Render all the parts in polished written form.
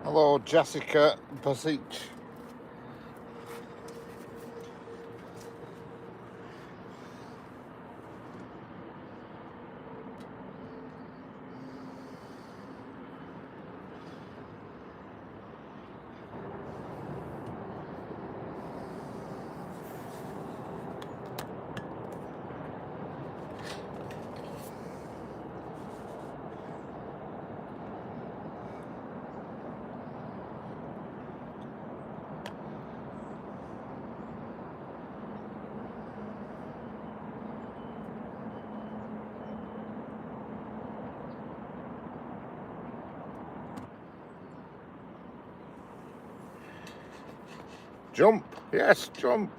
Hello, Jessica Basic. Jump, yes, jump.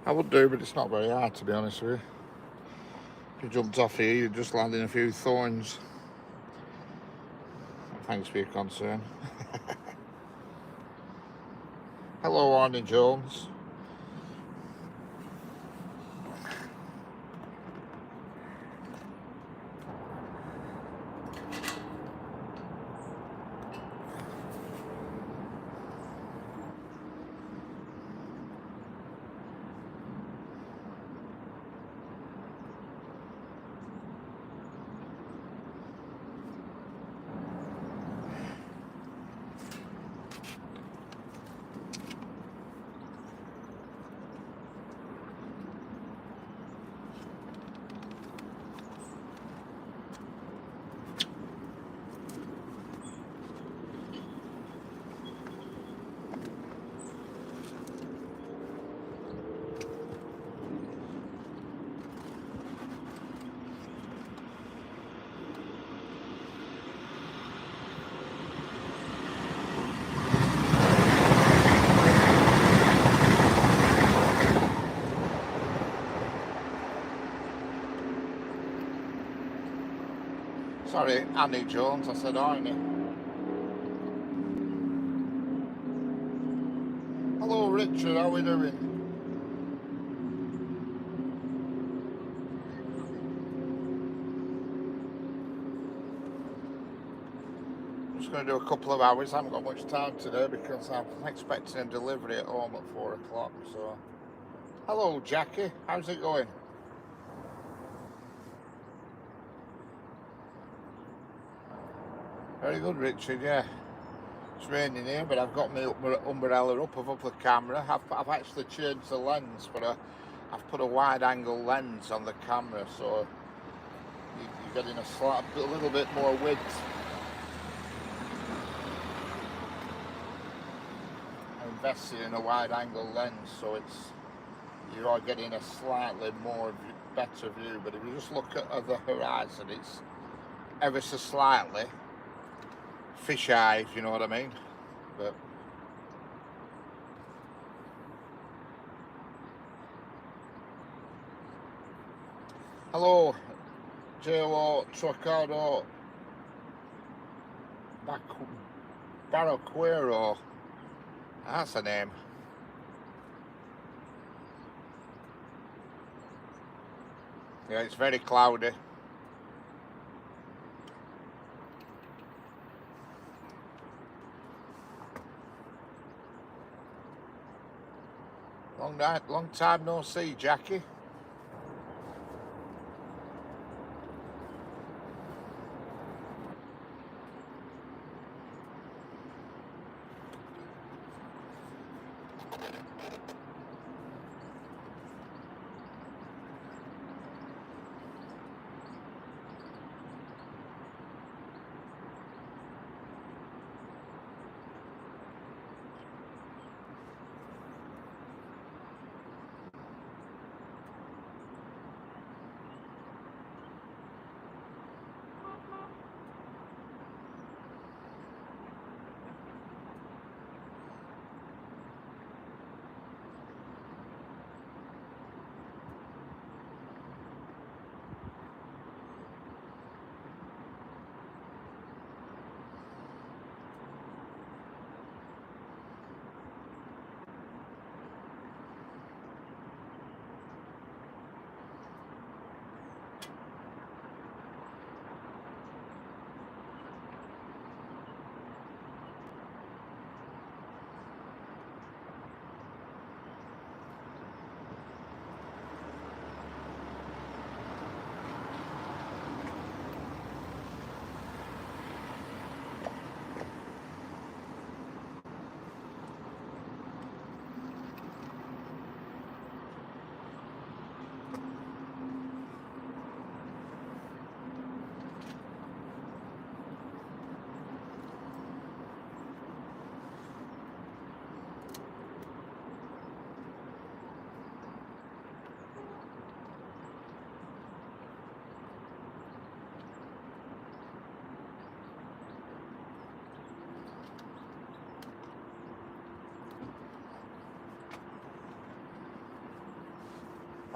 I would do, but it's not very hard, to be honest with you. If you jumped off here, you'd just land in a few thorns. Thanks for your concern. Hello, Arnie Jones. Sorry, Annie Jones, I said Arnie. Hello, Richard, how are we doing? I'm just going to do a couple of hours. I haven't got much time today because I'm expecting a delivery at home at 4 o'clock. So, hello, Jackie, how's it going? Very good, Richard, yeah. It's raining here, but I've got my umbrella up. I've up the camera. I've actually changed the lens, but I've put a wide-angle lens on the camera, so you're getting a little bit more width. I invested in a wide-angle lens, so you are getting a slightly better view. But if you just look at the horizon, it's ever so slightly fisheye, if you know what I mean. But hello, J.O. Trocado Barraquero. That's a name. Yeah, it's very cloudy. Long time no see, Jackie.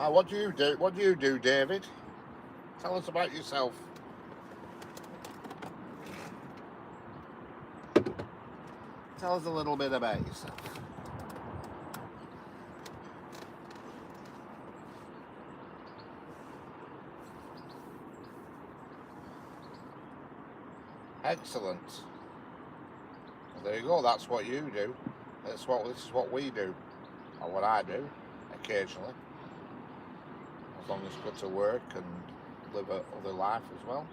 What do you do? What do you do, David? Tell us about yourself. Tell us a little bit about yourself. Excellent. Well, there you go. That's what you do. This is what we do, or what I do, occasionally. As long as go to work and live a other life as well.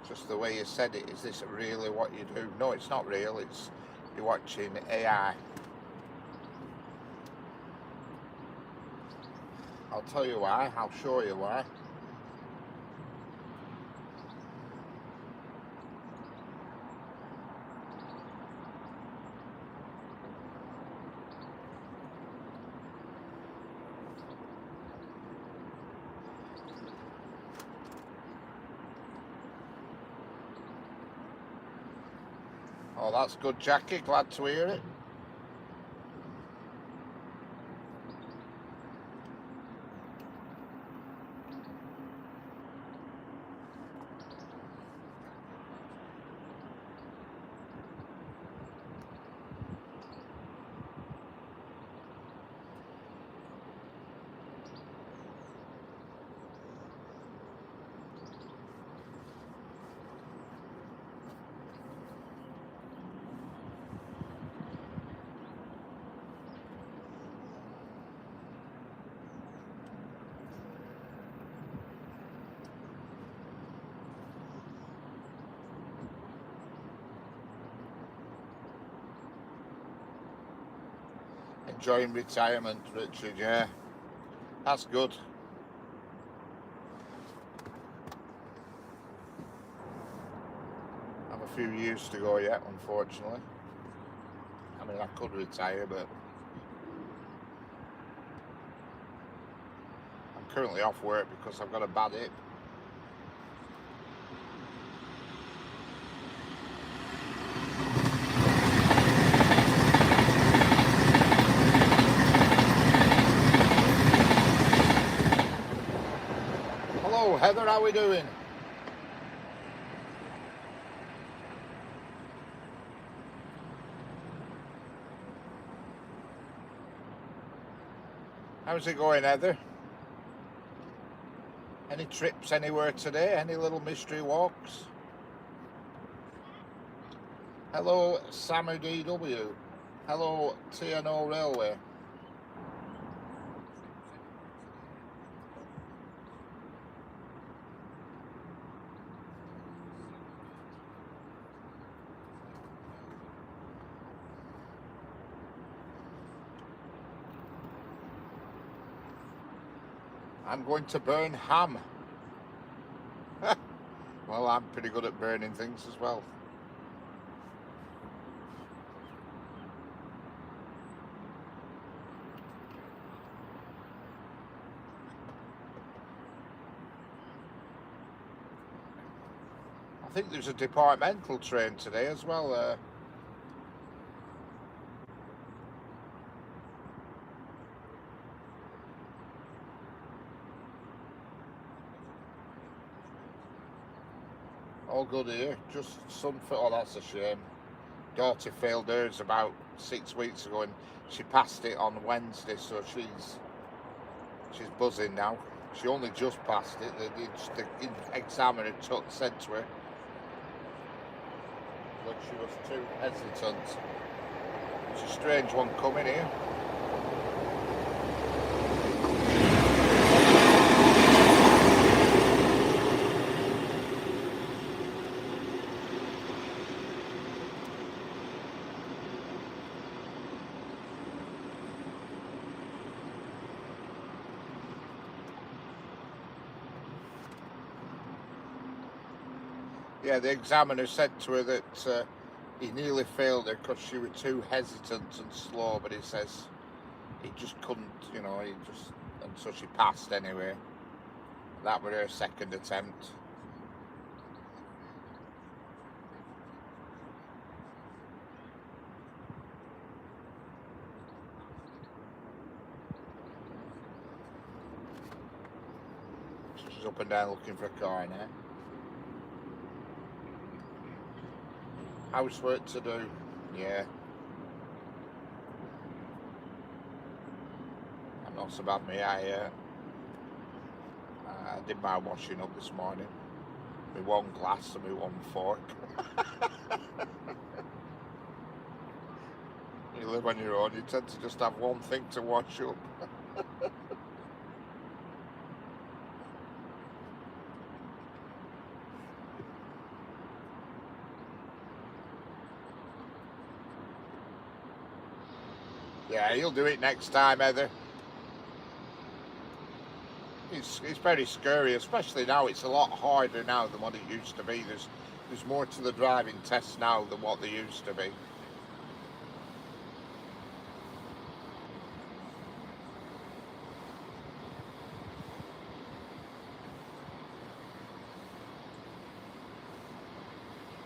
Just the way you said it, is this really what you do? No, it's not real. It's you're watching AI. I'll tell you why. I'll show you why. Oh, that's good, Jackie. Glad to hear it. Enjoying retirement, Richard, yeah. That's good. I have a few years to go yet, unfortunately. I mean, I could retire, but I'm currently off work because I've got a bad hip. Hello, Heather, how are we doing? How's it going, Heather? Any trips anywhere today? Any little mystery walks? Hello, Samu DW. Hello, TNO Railway. I'm going to burn ham. Well, I'm pretty good at burning things as well. I think there's a departmental train today as well. All good here. Just something. Oh, that's a shame. Daughter failed hers about 6 weeks ago, and she passed it on Wednesday, so she's buzzing now. She only just passed it. The examiner said to her that she was too hesitant. It's a strange one coming here. Yeah, the examiner said to her that he nearly failed her because she was too hesitant and slow, but he says he just couldn't, and so she passed anyway. That was her second attempt. She's up and down looking for a car now. Housework to do, yeah. I'm not so bad, me. I did my washing up this morning. My one glass and my one fork. You live on your own, you tend to just have one thing to wash up. Yeah, you'll do it next time, Heather. It's very scary, especially now. It's a lot harder now than what it used to be. There's more to the driving tests now than what they used to be.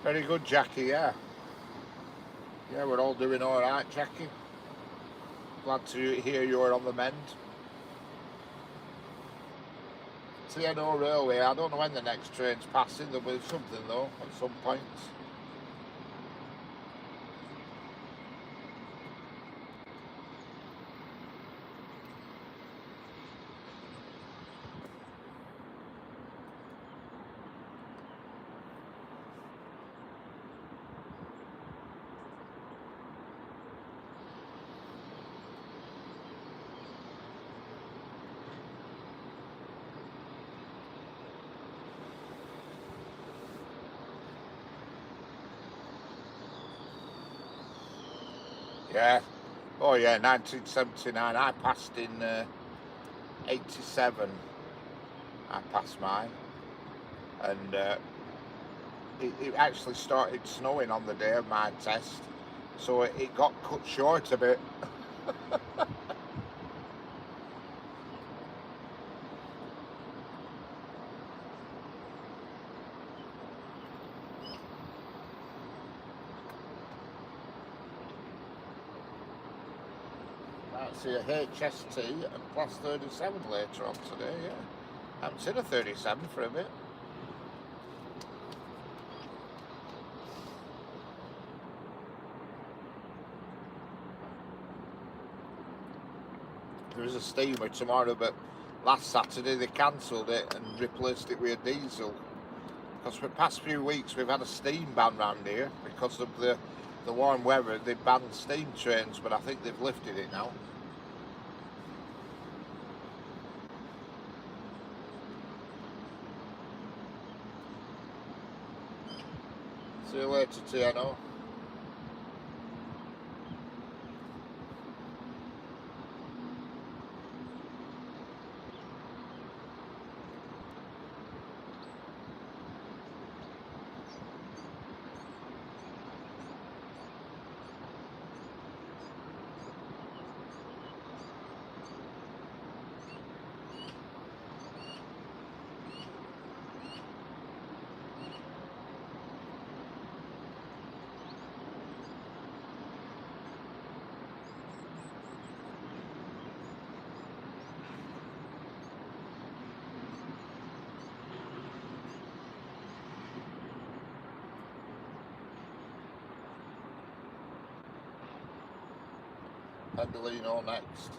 Very good, Jackie, yeah. Yeah, we're all doing all right, Jackie. Glad to hear you're on the mend. TNO Railway, I don't know when the next train's passing. There'll be something, though, at some point. Yeah. Oh yeah, 1979. I passed in 87. I passed mine. And it actually started snowing on the day of my test. So it got cut short a bit. Might see a HST and class 37 later on today, yeah. I haven't seen a 37 for a bit. There is a steamer tomorrow, but last Saturday they cancelled it and replaced it with a diesel. Because for the past few weeks we've had a steam ban round here because of the warm weather. They banned steam trains, but I think they've lifted it now. See you later, TNO. Pendolino next.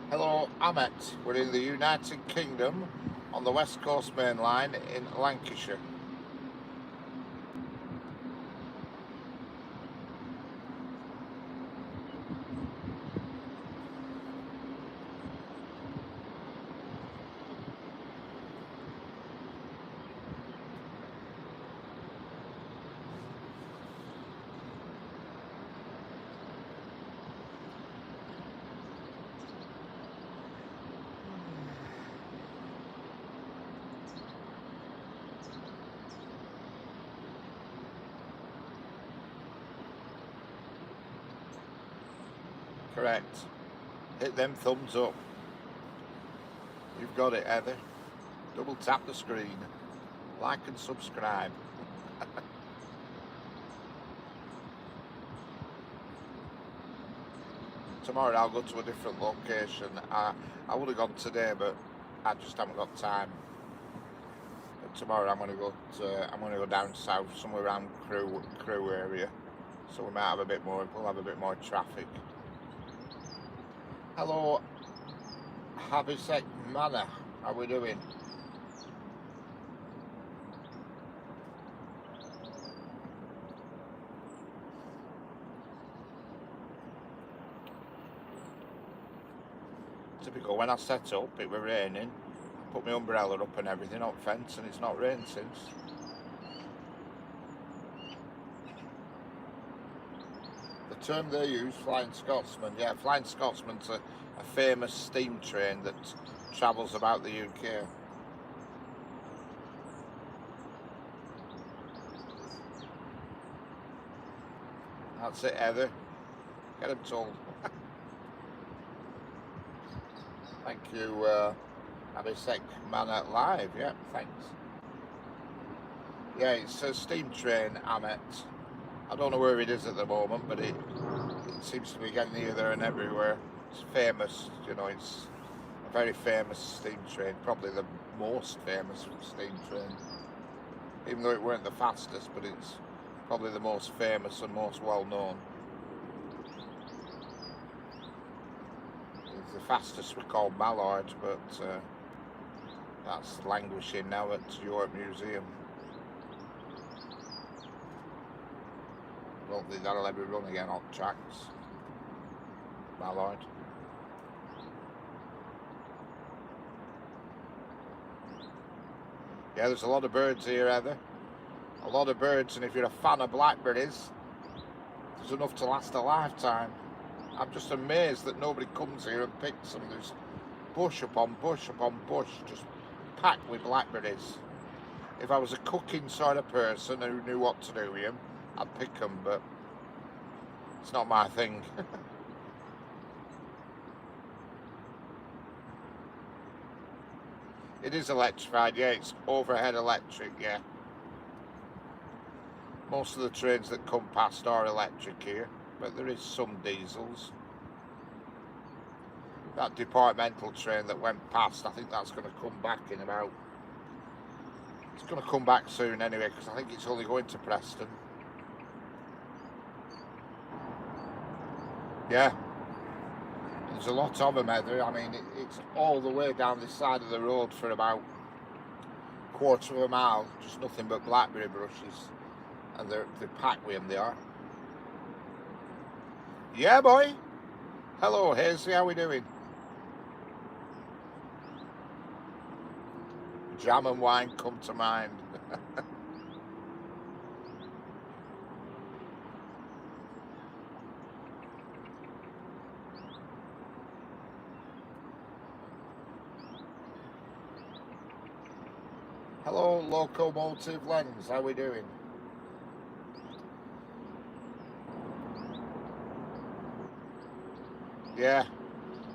Hello, Amet. We're in the United Kingdom on the West Coast Main Line in Lancashire. Correct. Hit them thumbs up. You've got it, Heather. Double tap the screen. Like and subscribe. Tomorrow I'll go to a different location. I would have gone today, but I just haven't got time. But tomorrow I'm going to go down south, somewhere around Crewe area. So we might have a bit more. We'll have a bit more traffic. Hello, Havisek Manor. How we doing? Typical, when I set up, it were raining. I put my umbrella up and everything, up fence, and it's not rained since. The term they use, Flying Scotsman. Yeah, Flying Scotsman's a famous steam train that travels about the UK. That's it, Heather. Get them told. Thank you, Abisek Manor Live. Yeah, thanks. Yeah, it's a steam train, Amet. I don't know where it is at the moment, but it seems to be getting here, there and everywhere. It's famous, you know, it's a very famous steam train, probably the most famous steam train. Even though it weren't the fastest, but it's probably the most famous and most well known. The fastest we call Mallard, but that's languishing now at York Museum. I don't think that'll ever run again on tracks. Mallard. Yeah, there's a lot of birds here, Heather. A lot of birds, and if you're a fan of blackberries, there's enough to last a lifetime. I'm just amazed that nobody comes here and picks them. There's bush upon bush upon bush, just packed with blackberries. If I was a cooking sort of person who knew what to do with them, I'd pick them, but it's not my thing. It is electrified, yeah, it's overhead electric, yeah. Most of the trains that come past are electric here, but there is some diesels. That departmental train that went past, I think that's going to come back in about... It's going to come back soon anyway, because I think it's only going to Preston. Yeah. There's a lot of them, Heather. I mean, it's all the way down this side of the road for about a quarter of a mile, just nothing but blackberry bushes. And they're packed with them, they are. Yeah, boy. Hello, Hazy, how we doing? Jam and wine come to mind. Hello, Locomotive Lens, how we doing? Yeah,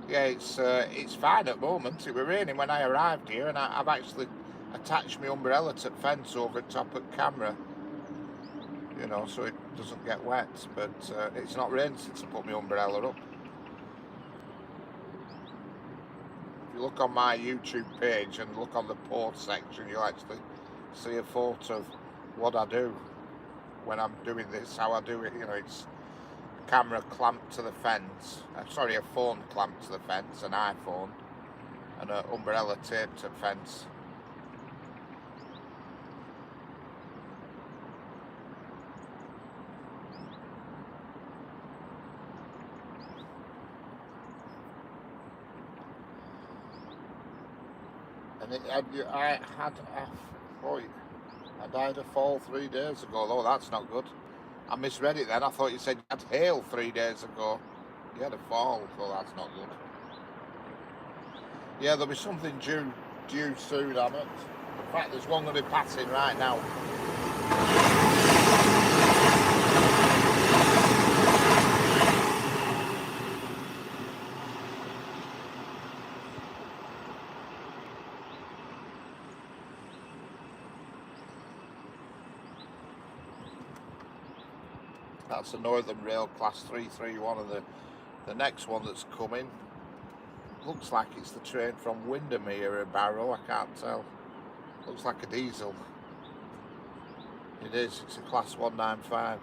it's fine at the moment. It was raining when I arrived here, and I've actually attached my umbrella to the fence over the top of the camera, you know, so it doesn't get wet. But it's not rained since I put my umbrella up. If you look on my YouTube page and look on the post section, you'll actually see a photo of what I do when I'm doing this, how I do it. You know, it's camera clamped to the fence, sorry, a phone clamped to the fence, an iPhone, and an umbrella taped to the fence. And I died of fall 3 days ago. Oh, that's not good. I misread it then. I thought you said you had hail 3 days ago. You had a fall, so that's not good. Yeah, there'll be something due soon, Amit. In fact, there's one going to be passing right now. That's the Northern Rail Class 331, and the next one that's coming looks like it's the train from Windermere or Barrow, I can't tell. Looks like a diesel. It is, it's a Class 195.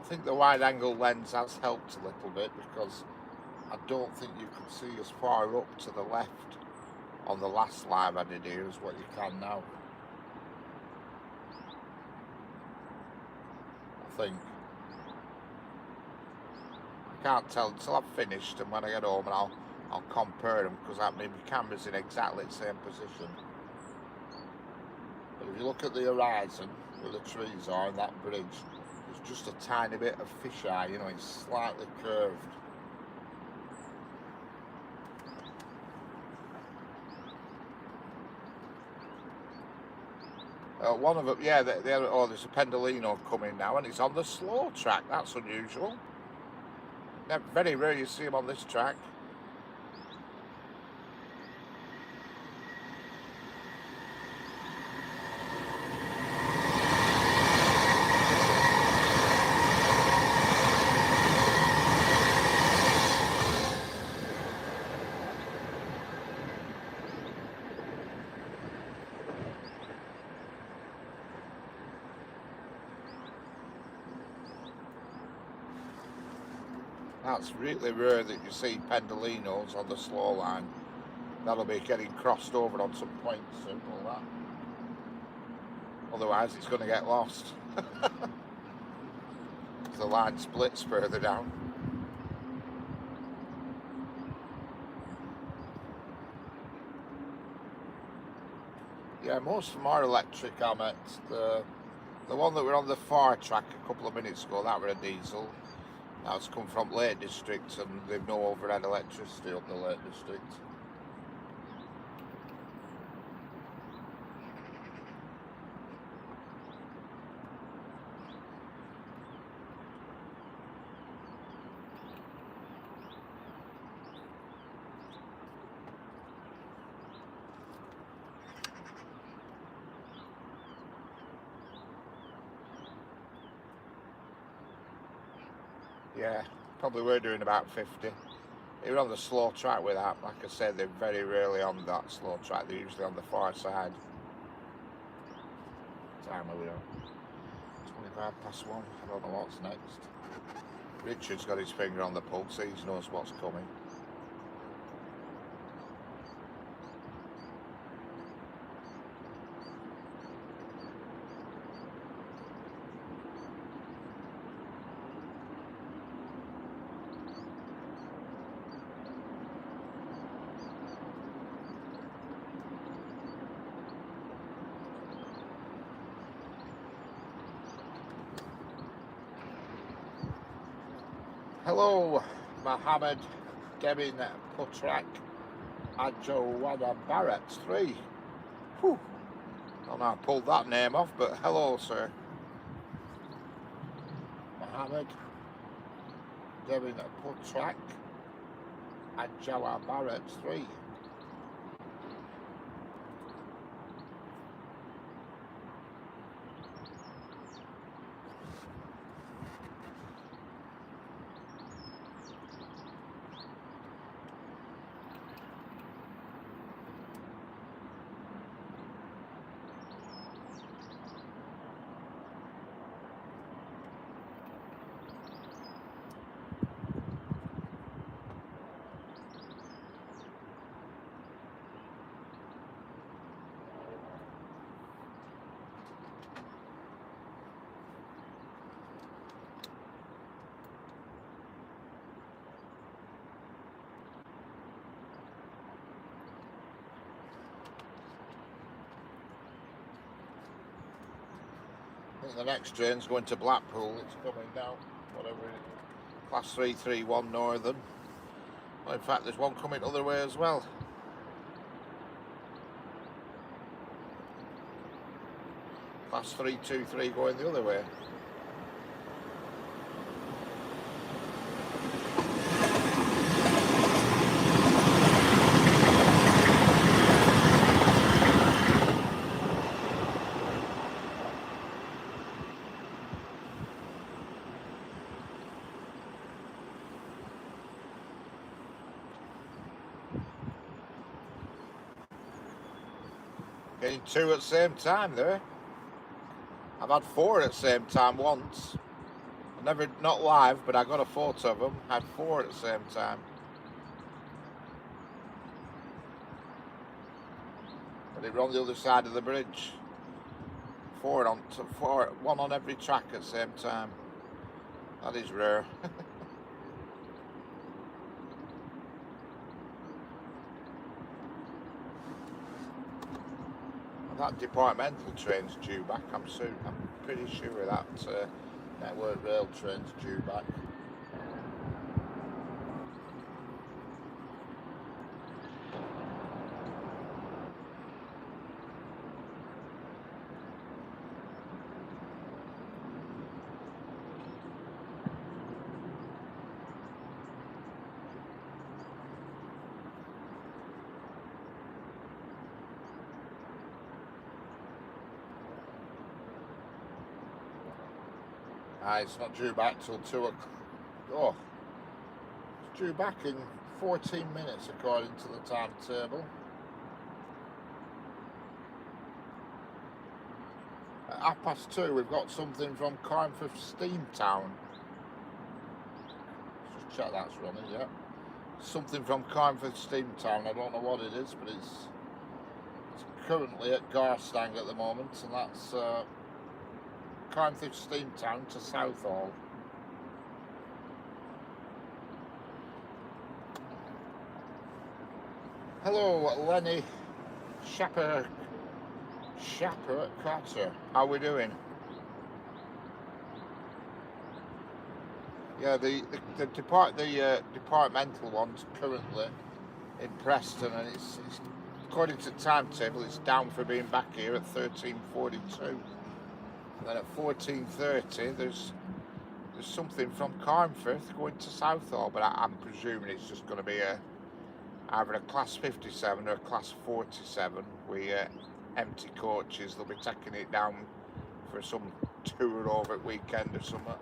I think the wide angle lens has helped a little bit, because I don't think you could see as far up to the left on the last live I did here as what you can now. I think. I can't tell until I've finished, and when I get home and I'll compare them, because that means my camera's in exactly the same position. But if you look at the horizon where the trees are and that bridge, there's just a tiny bit of fisheye, you know, it's slightly curved. One of them, yeah, oh, there's a Pendolino coming now, and it's on the slow track. That's unusual. Very rare you see them on this track. That's really rare that you see Pendolinos on the slow line. That'll be getting crossed over on some points soon, all that. Otherwise it's going to get lost. The line splits further down. Yeah, most of them are electric Amets. The one that were on the far track a couple of minutes ago, that were a diesel. That's come from Lake District, and they've no overhead electricity up the Lake District. Yeah, probably we're doing about 50. They were on the slow track with that. Like I said, they're very rarely on that slow track. They're usually on the far side. What time are we on? 1:25. I don't know what's next. Richard's got his finger on the pulse. He knows what's coming. Hello, Mohammed Devin Putrak Ajawada Barrett 3. Whew. I don't know how I pulled that name off, but hello, sir. Mohammed Devin Putrak Ajawada Barrett 3. I think the next train's going to Blackpool. It's coming down, whatever it is. Class 331 Northern. Well, in fact, there's one coming the other way as well. Class 323 going the other way. Getting 2 at the same time there. I've had 4 at the same time once. Never, not live, but I got a photo of them. I had 4 at the same time. But they were on the other side of the bridge. 4 on, 4, 1 on every track at the same time. That is rare. That departmental train's due back. I'm pretty sure that Network Rail train's due back. It's not due back till 2 o'clock. Oh, it's due back in 14 minutes according to the timetable. At 2:30 we've got something from Carnforth Steamtown. Just check that's running, yeah. Something from Carnforth Steamtown. I don't know what it is, but it's currently at Garstang at the moment, and that's Carnforth Steamtown to Southall. Hello, Lenny Shapper Carter. How we doing? Yeah, the departmental one's currently in Preston, and it's according to timetable, it's down for being back here at 13:42. And then at 14:30, there's something from Carnforth going to Southall, but I'm presuming it's just going to be either a class 57 or a class 47 with empty coaches. They'll be taking it down for some tour over at weekend or something.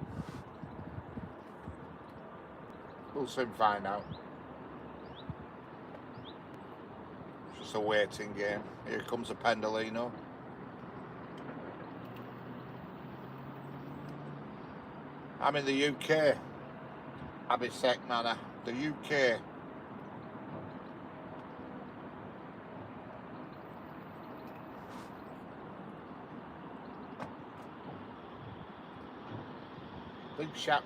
We'll soon find out. It's just a waiting game. Here comes a Pendolino. I'm in the UK, Abisek Manor, the UK. Big shout.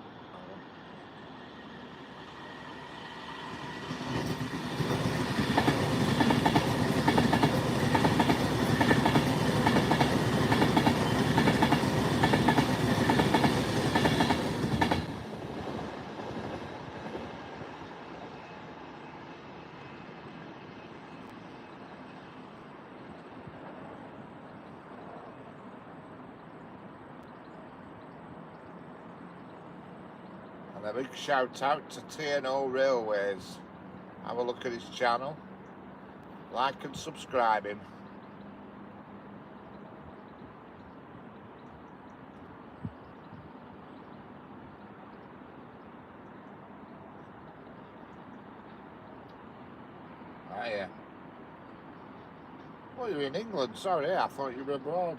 And a big shout out to TNO Railways. Have a look at his channel, like and subscribe him. Oh yeah. Oh, you're in England. Sorry, I thought you were abroad.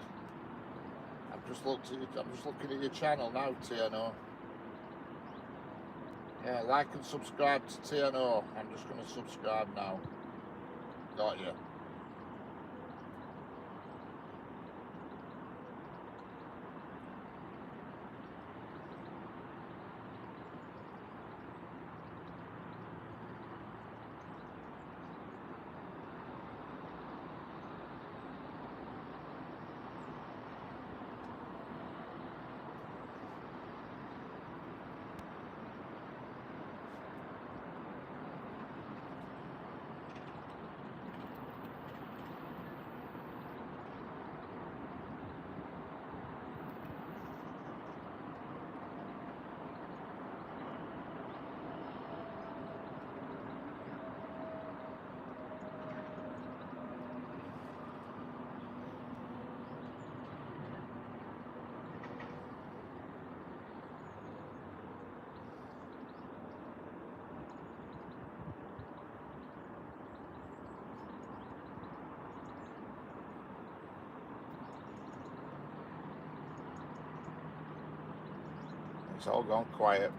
I'm just looking at your channel now, TNO. Yeah, like and subscribe to TNO. I'm just going to subscribe now. Got you. It's all gone quiet.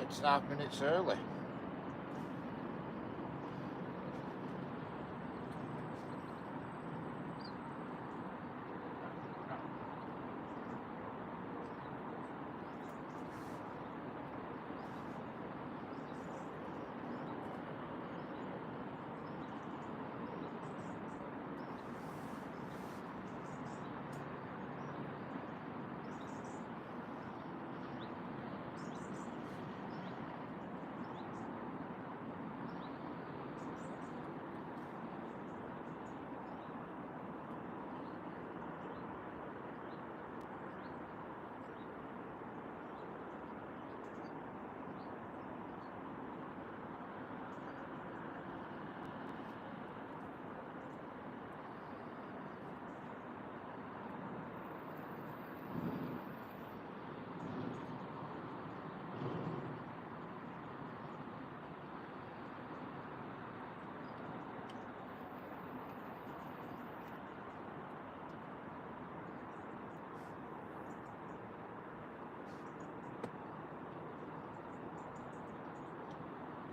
It's 9 minutes early.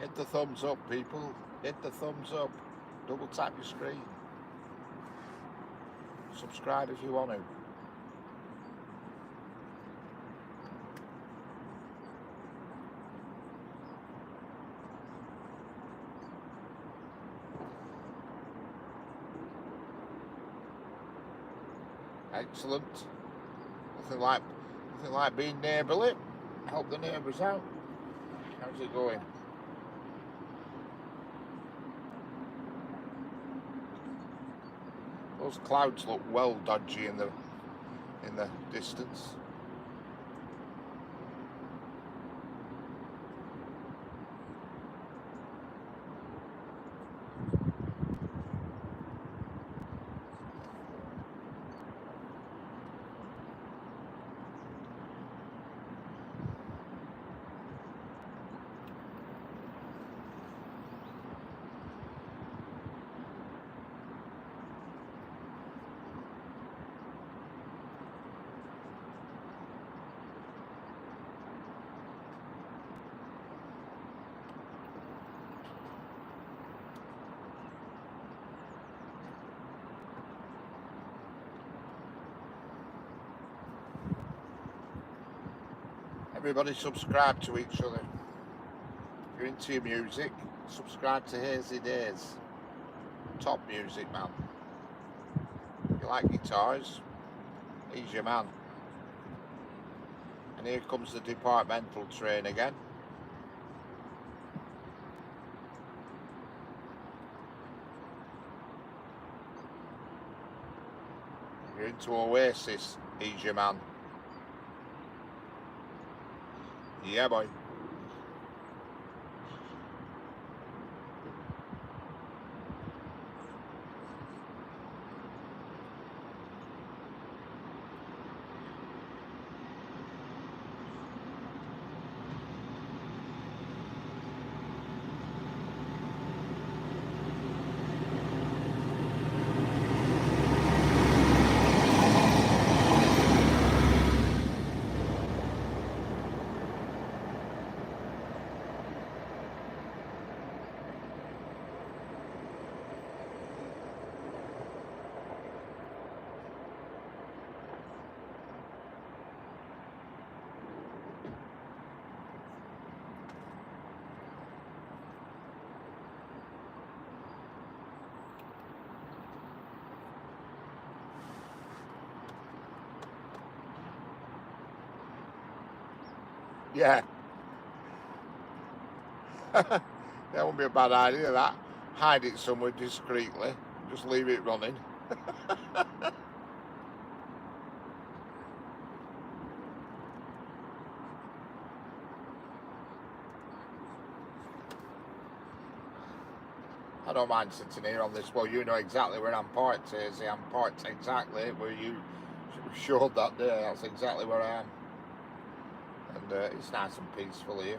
Hit the thumbs up, people. Hit the thumbs up. Double tap your screen. Subscribe if you want to. Excellent. Nothing like being neighbourly. Help the neighbours out. How's it going? Those clouds look well dodgy in the distance. Everybody subscribe to each other. If you're into your music, subscribe to Hazy Days. Top music, man. If you like guitars, he's your man. And here comes the departmental train again. You're into Oasis, easy man. Yeah, boy. Yeah. That wouldn't be a bad idea, that. Hide it somewhere discreetly. Just leave it running. I don't mind sitting here on this. Well, you know exactly where I'm parked, Izzy. I'm parked exactly where you showed that day. That's exactly where I am. And it's nice and peaceful here.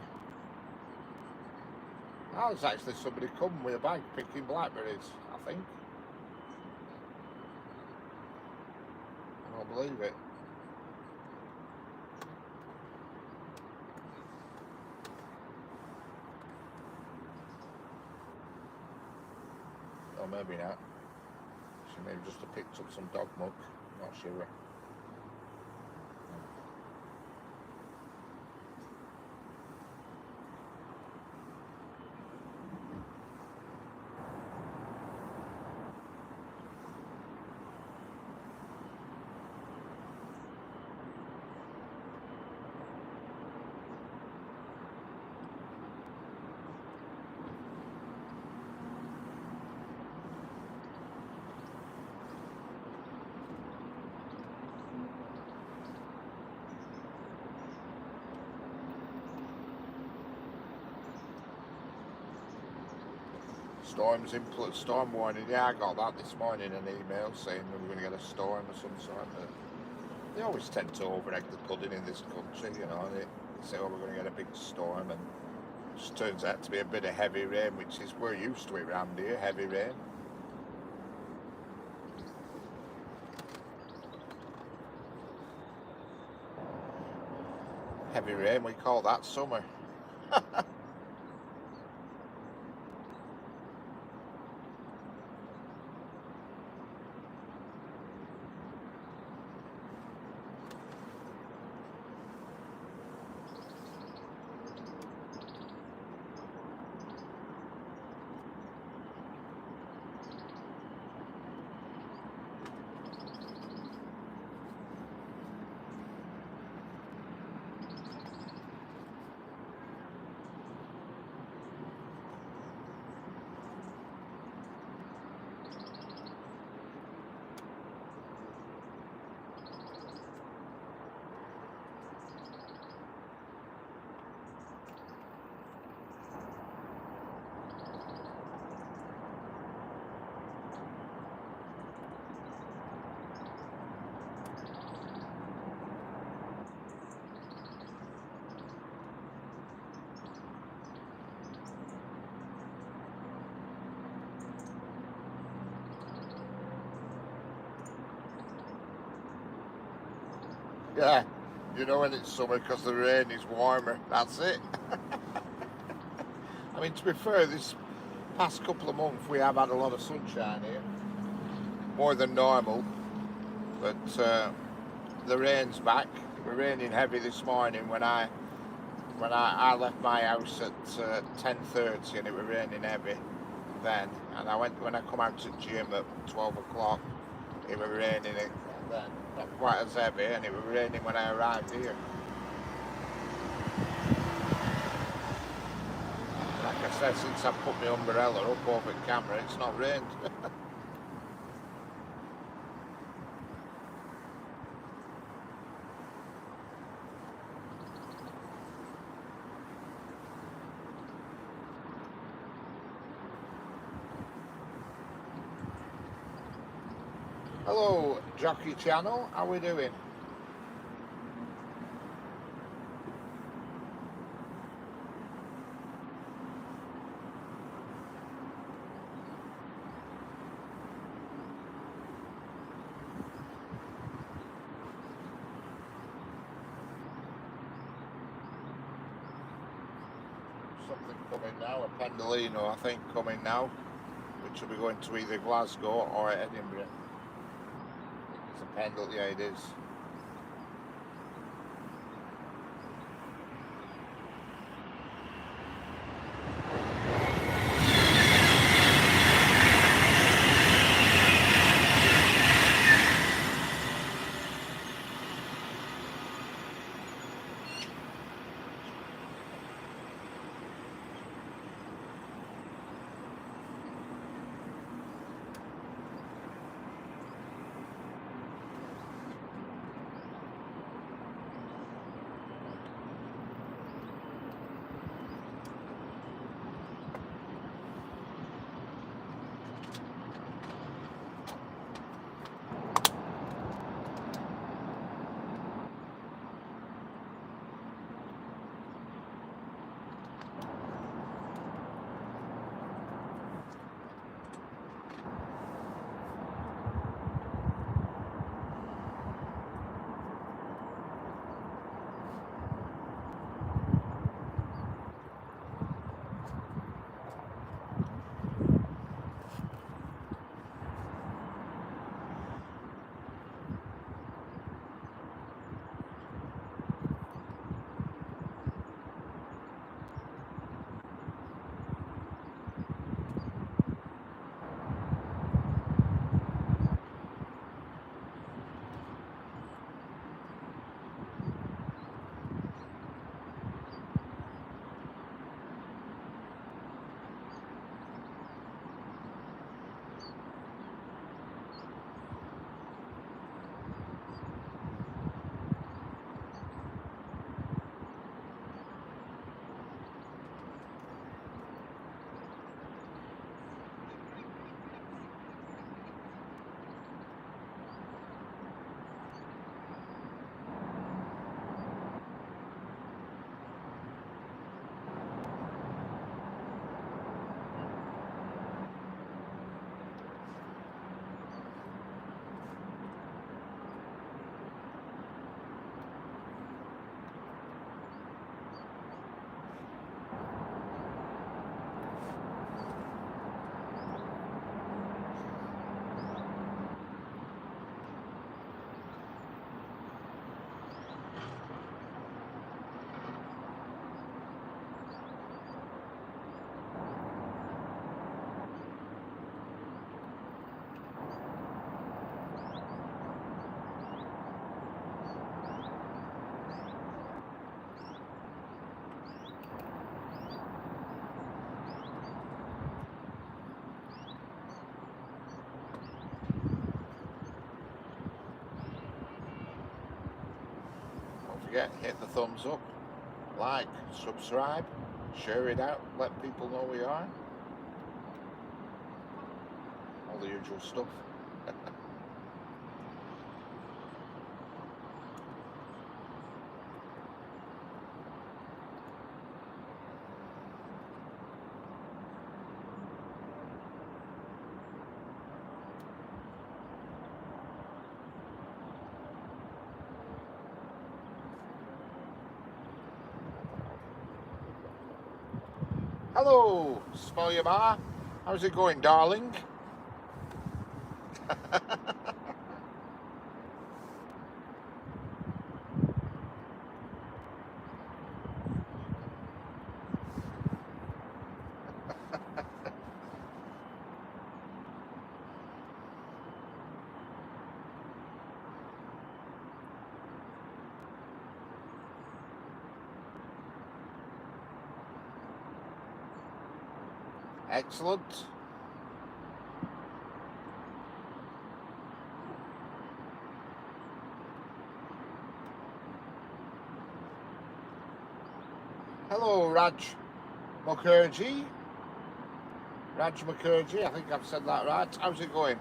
Oh, there's actually somebody coming with a bag picking blackberries, I think. I don't believe it. Or maybe not. She may have just have picked up some dog muck. Not sure. Storm warning. Yeah, I got that this morning, an email saying we were going to get a storm of some sort. They always tend to over-egg the pudding in this country, you know. They say, oh, we're going to get a big storm, and it just turns out to be a bit of heavy rain, which is, we're used to it around here, heavy rain. Heavy rain, we call that summer. Yeah, you know when it's summer because the rain is warmer. That's it. I mean, to be fair, this past couple of months we have had a lot of sunshine here, more than normal. But the rain's back. It was raining heavy this morning when I left my house at 10:30, and it was raining heavy then. And when I come out to gym at 12 o'clock, it was raining then. Not quite as heavy, and it was raining when I arrived here. Like I said, since I put my umbrella up over the camera, it's not rained. Hello, Jockey Channel. How we doing? Something coming now, a Pendolino, I think, coming now, which will be going to either Glasgow or Edinburgh. I think it's a Pendle, yeah, it is. Don't forget, hit the thumbs up, like, subscribe, share it out, let people know we are. All the usual stuff. Hello, smell your bar. How's it going, darling? Excellent. Hello, Raj Mukherjee. Raj Mukherjee, I think I've said that right. How's it going?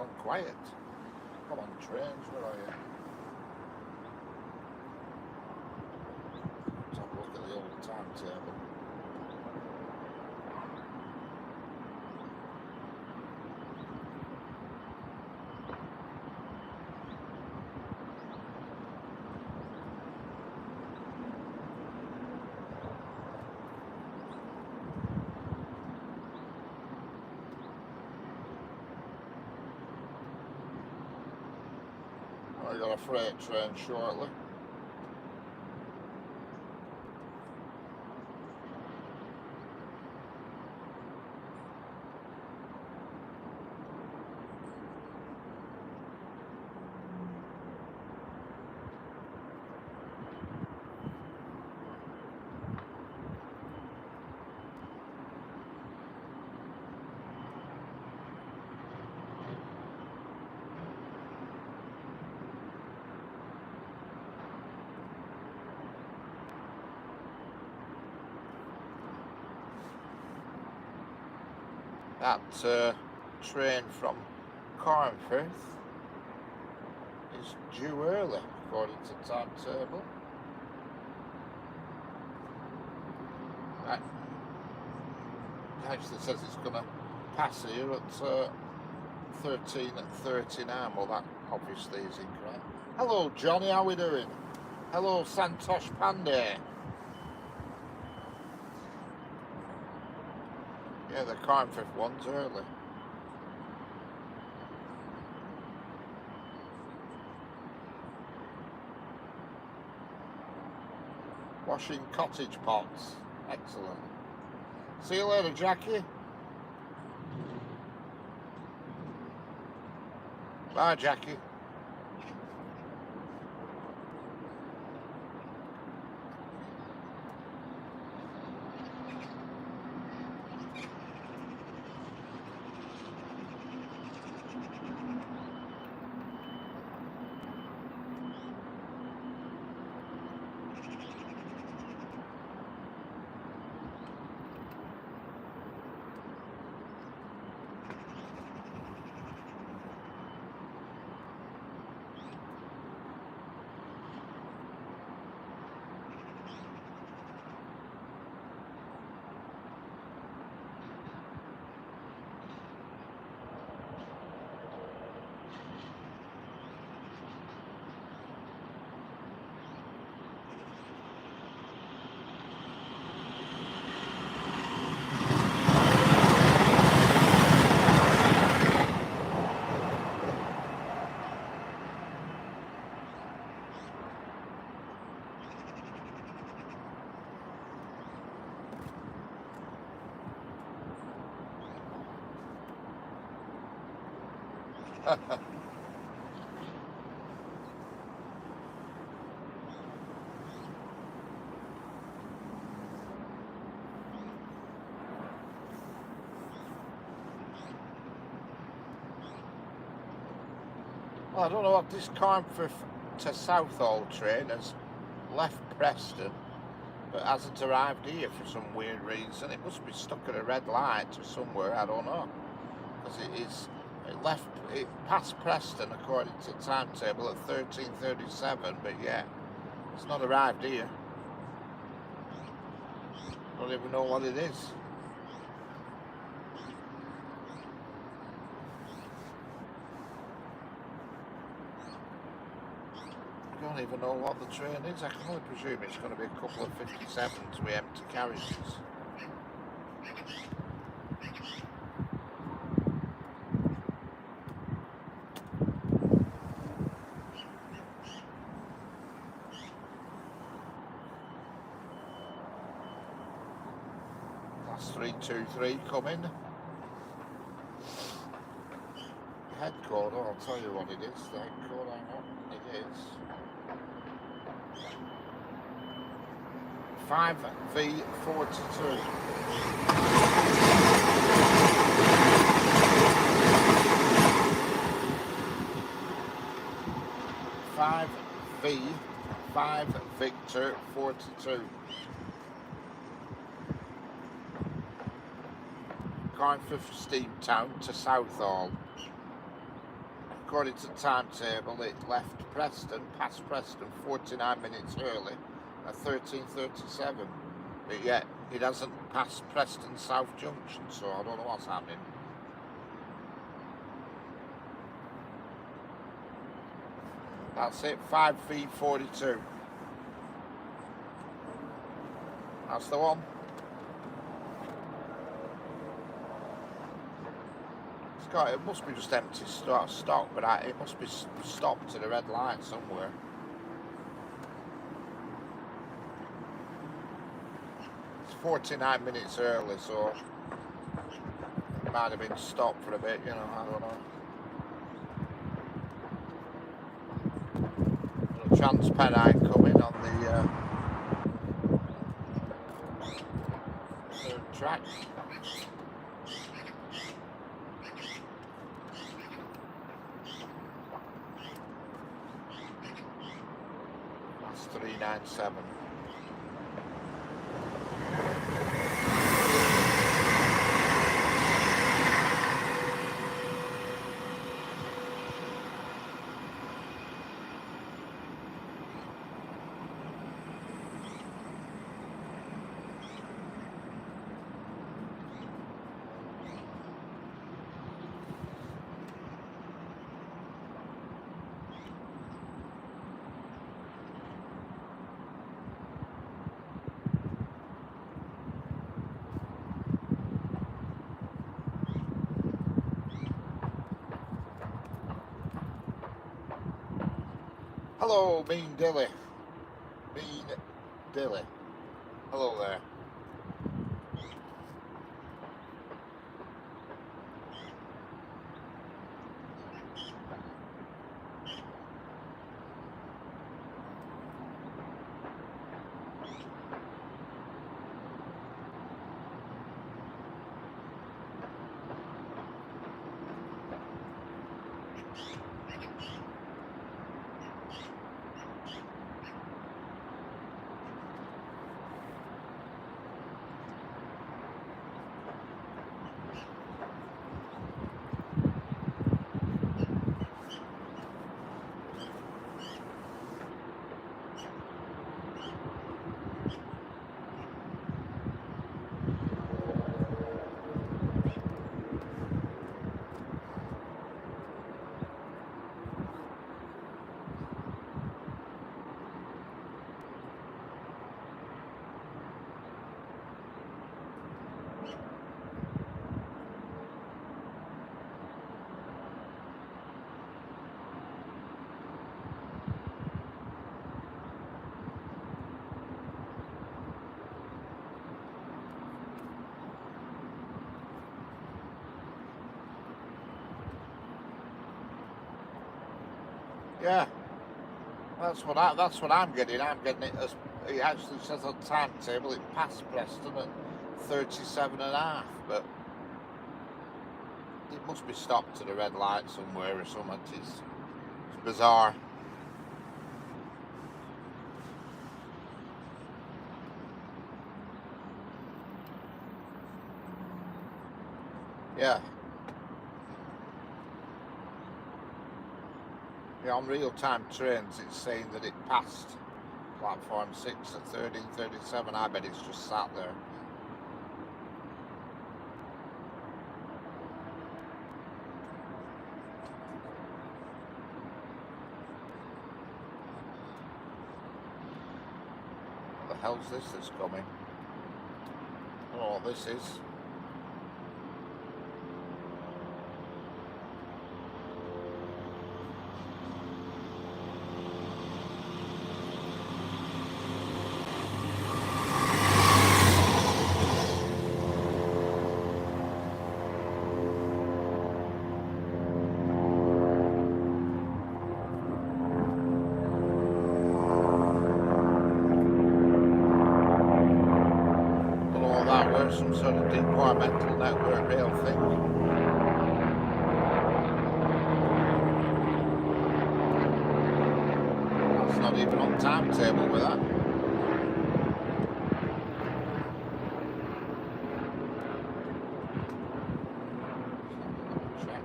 gone quiet. Come on, trains, where are you? Let's have a look at the old timetable. I got a freight train shortly. That train from Carnforth is due early, according to timetable. Right. It actually says it's going to pass here at 13:39. Well, that obviously is incorrect. Hello, Johnny. How we doing? Hello, Santosh Pandey. Yeah, the Carnforth one's early. Washing cottage pots. Excellent. See you later, Jackie. Bye, Jackie. Well, I don't know what this Carnforth to Southall train has left Preston, but hasn't arrived here for some weird reason. It must be stuck at a red light or somewhere, I don't know. Because it passed Preston according to the timetable at 13:37, but yeah, it's not arrived here. Don't even know what it is. I don't even know what the train is. I can only presume it's going to be a couple of 57s with empty carriages. Class 323 coming. Head code, I'll tell you what it is. The head code, hang on, it is 5V42. Five Victor 42. Carnforth Steam Town to Southall. according to the timetable, it left Preston, past Preston, 49 minutes early at 13:37. But yet, it hasn't passed Preston South Junction, so I don't know what's happening. That's it, 5 feet 42. That's the one. It must be just empty stock, but it must be stopped at a red light somewhere. It's 49 minutes early, so it might have been stopped for a bit, you know, I don't know. Transpennine coming on the third track. That's 397. Hello, Mean Dilly. Mean Dilly. Hello there. Yeah, that's what I'm getting. I'm getting it as it actually says on timetable. It passed Preston at 37.5, but it must be stopped at a red light somewhere or something. It's bizarre. Yeah. Yeah, on real-time trains, it's saying that it passed platform 6 at 13:37. I bet it's just sat there. What the hell's this that's coming? I don't know what this is. Some sort of departmental network rail thing. It's not even on timetable with that. Check.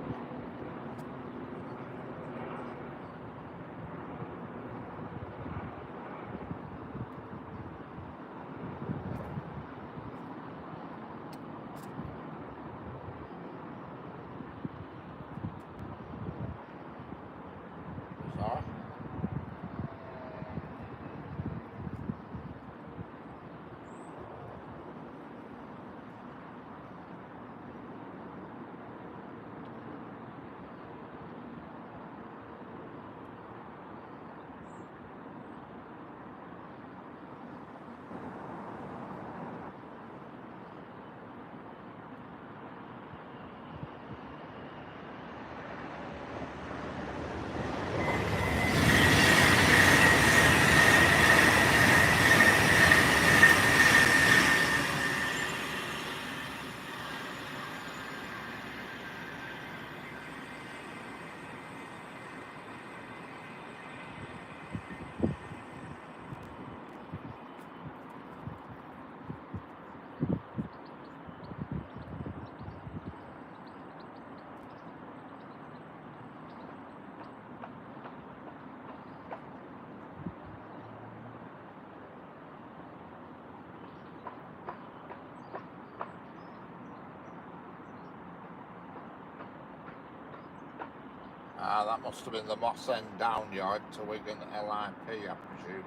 Ah, that must have been the Moss End down yard to Wigan LIP, I'm presuming.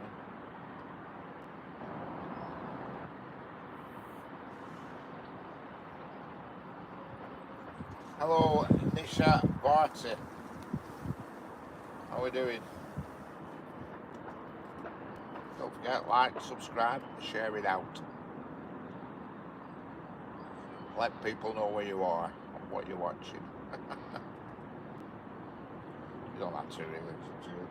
Hello, Nisha Barty. How are we doing? Don't forget, like, subscribe, share it out. Let people know where you are and what you're watching. You don't have to really, it's good.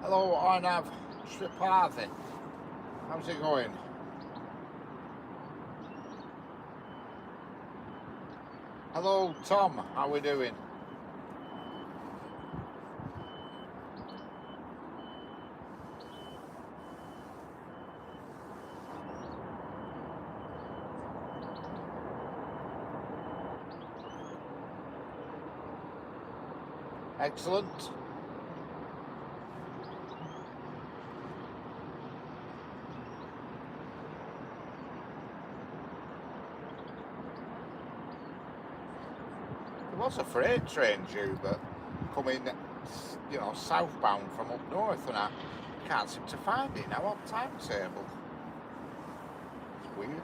Hello, Arnav Tripathi. How's it going? Hello, Tom. How we doing? Excellent. There was a freight train due, but coming, southbound from up north, and I can't seem to find it now on timetable. It's weird.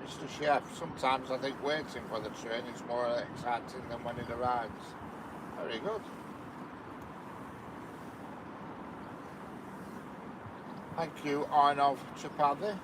Mr. Chef, sometimes I think waiting for the train is more exciting than when it arrives. Very good. Thank you, Arnav Tripathi.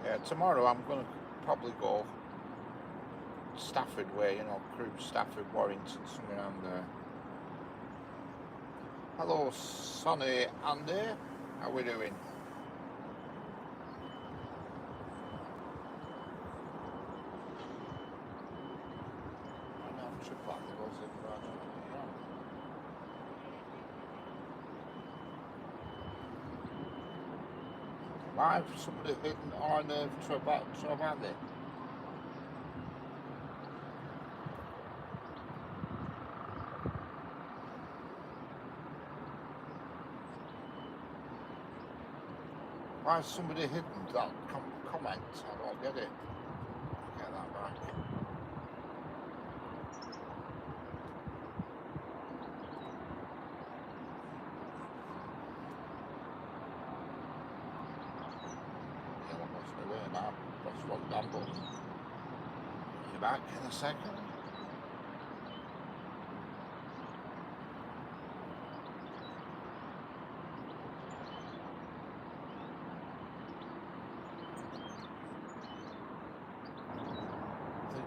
Yeah, tomorrow I'm going to probably go Stafford way, Crewe, Stafford, Warrington, somewhere around there. Hello, Sonny Andy. How we doing? Why somebody hidden Arnav Tripathi? Why has somebody hidden that comment? I don't get it. Get that back. Yeah, what was my way now? Press one down button. You're back in a second.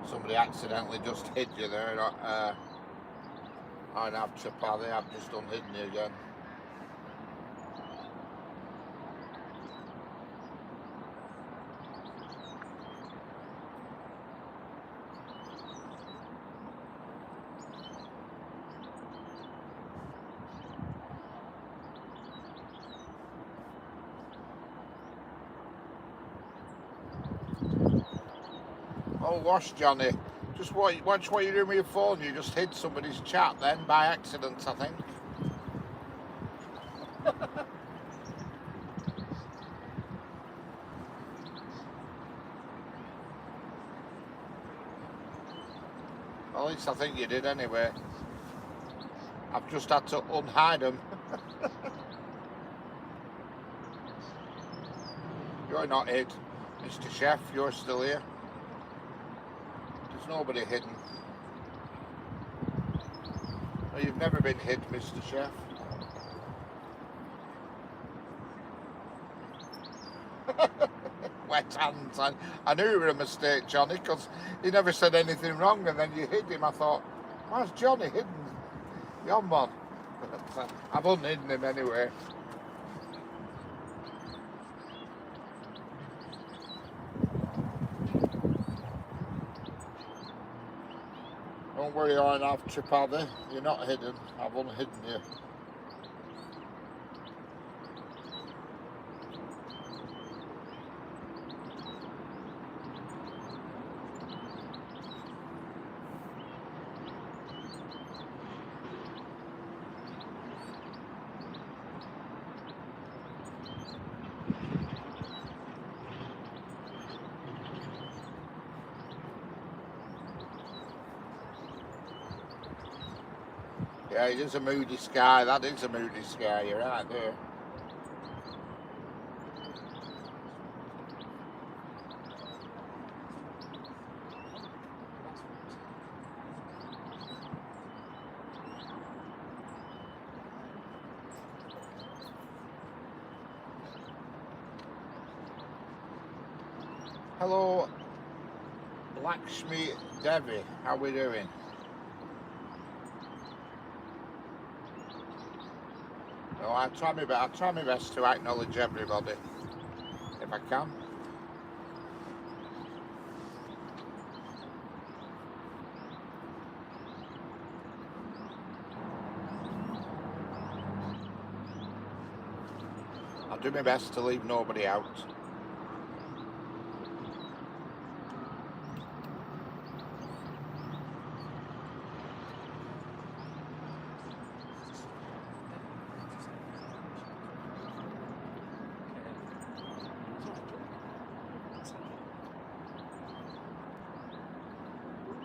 somebody accidentally just hit you there. I'd have trip out there, I've just unhidden you again. Oh, gosh, Johnny. Just watch what you're doing with your phone. You just hid somebody's chat then by accident, I think. Well, at least I think you did anyway. I've just had to unhide them. You're not hid, Mr. Chef. You're still here. There's nobody hidden. No, you've never been hid, Mr. Chef. Wet hands. I knew it was a mistake, Johnny, because he never said anything wrong, and then you hid him. I thought, why's Johnny hidden? You're man. I've unhidden him anyway. Don't worry, I don't have trip out there. You're not hidden. I've unhidden you. Yeah, it is a moody sky. That is a moody sky. You're right there. Hello, Lakshmi Devi. How we doing? No, I try my best to acknowledge everybody if I can. I'll do my best to leave nobody out.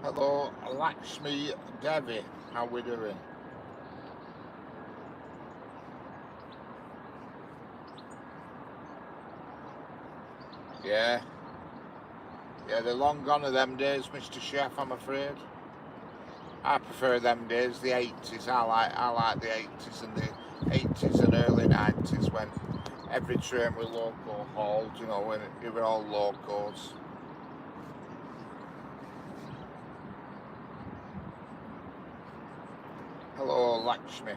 Hello, Lakshmi Devi. How we doing? Yeah. Yeah, they're long gone of them days, Mr. Chef, I'm afraid. I prefer them days, the 80s. I like the 80s and the 80s and early 90s when every train was loco hauled, you know, when it were all locos. Hello, Lakshmi.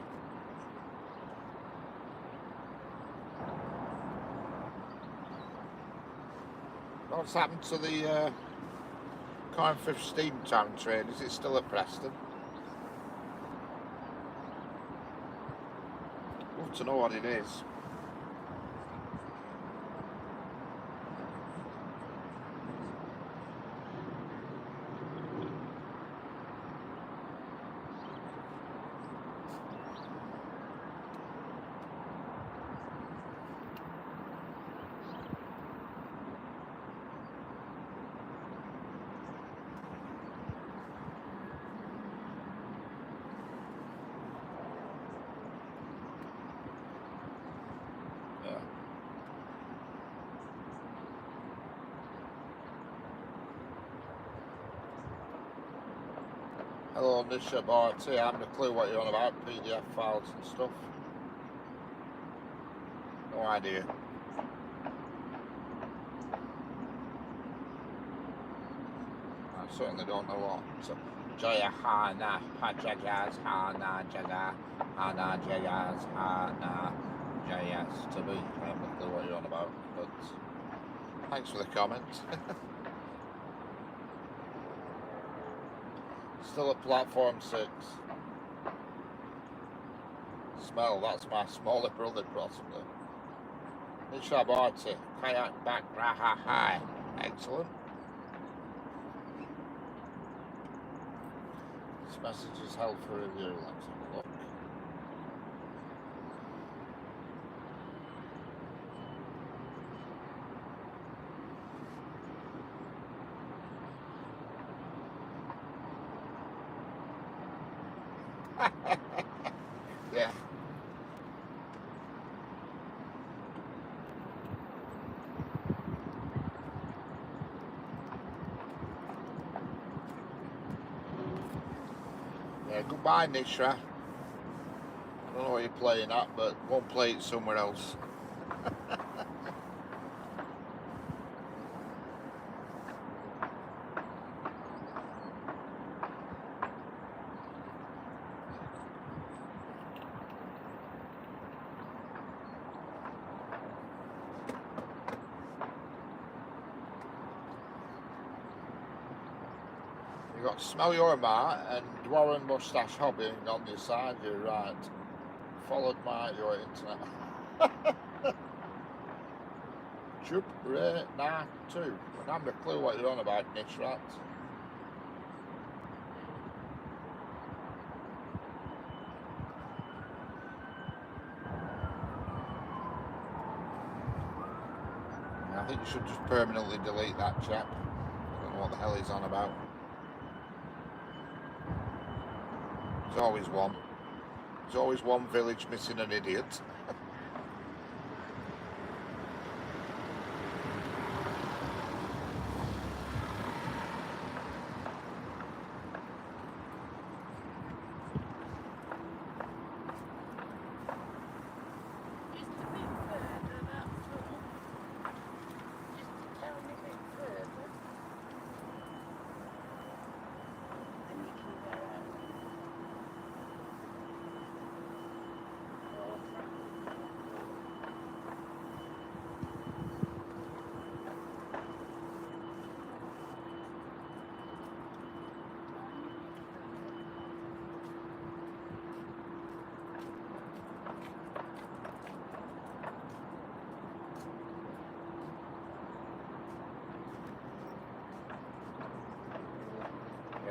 What's happened to the Carnforth Steam Town train? Is it still at Preston? Love to know what it is. Hello, Nisha Barty. I haven't a clue what you're on about, PDF files and stuff. No idea. Right, certainly don't know what. So, Jaya Hana Pajagas Hana Jaga Hana Jagas Hana Jayas to me. I haven't a clue what you're on about, but thanks for the comment. Still at platform 6. Smell, that's my smaller brother possibly. Nishabarti, kayak back raha high. Excellent. This message is held for review. Let's have a look. Yeah. Yeah, goodbye Nishra. I don't know what you're playing at, but won't play it somewhere else. You got Smell Your Ma and Dwarren Mustache Hobbying on your side, you're right. Followed by your internet. Jup Re Na 2. I haven't a clue what you're on about, Nishrat. I think you should just permanently delete that chap. I don't know what the hell he's on about. There's always one. There's always one village missing an idiot.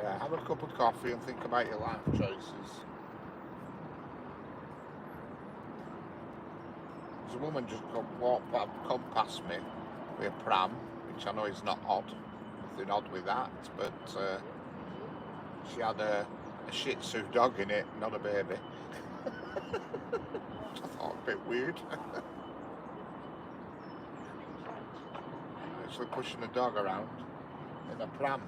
Yeah, have a cup of coffee and think about your life choices. There's a woman just come past me with a pram, which I know is not odd. Nothing odd with that, but she had a Shih Tzu dog in it, not a baby. I thought a bit weird. Actually pushing a dog around in a pram.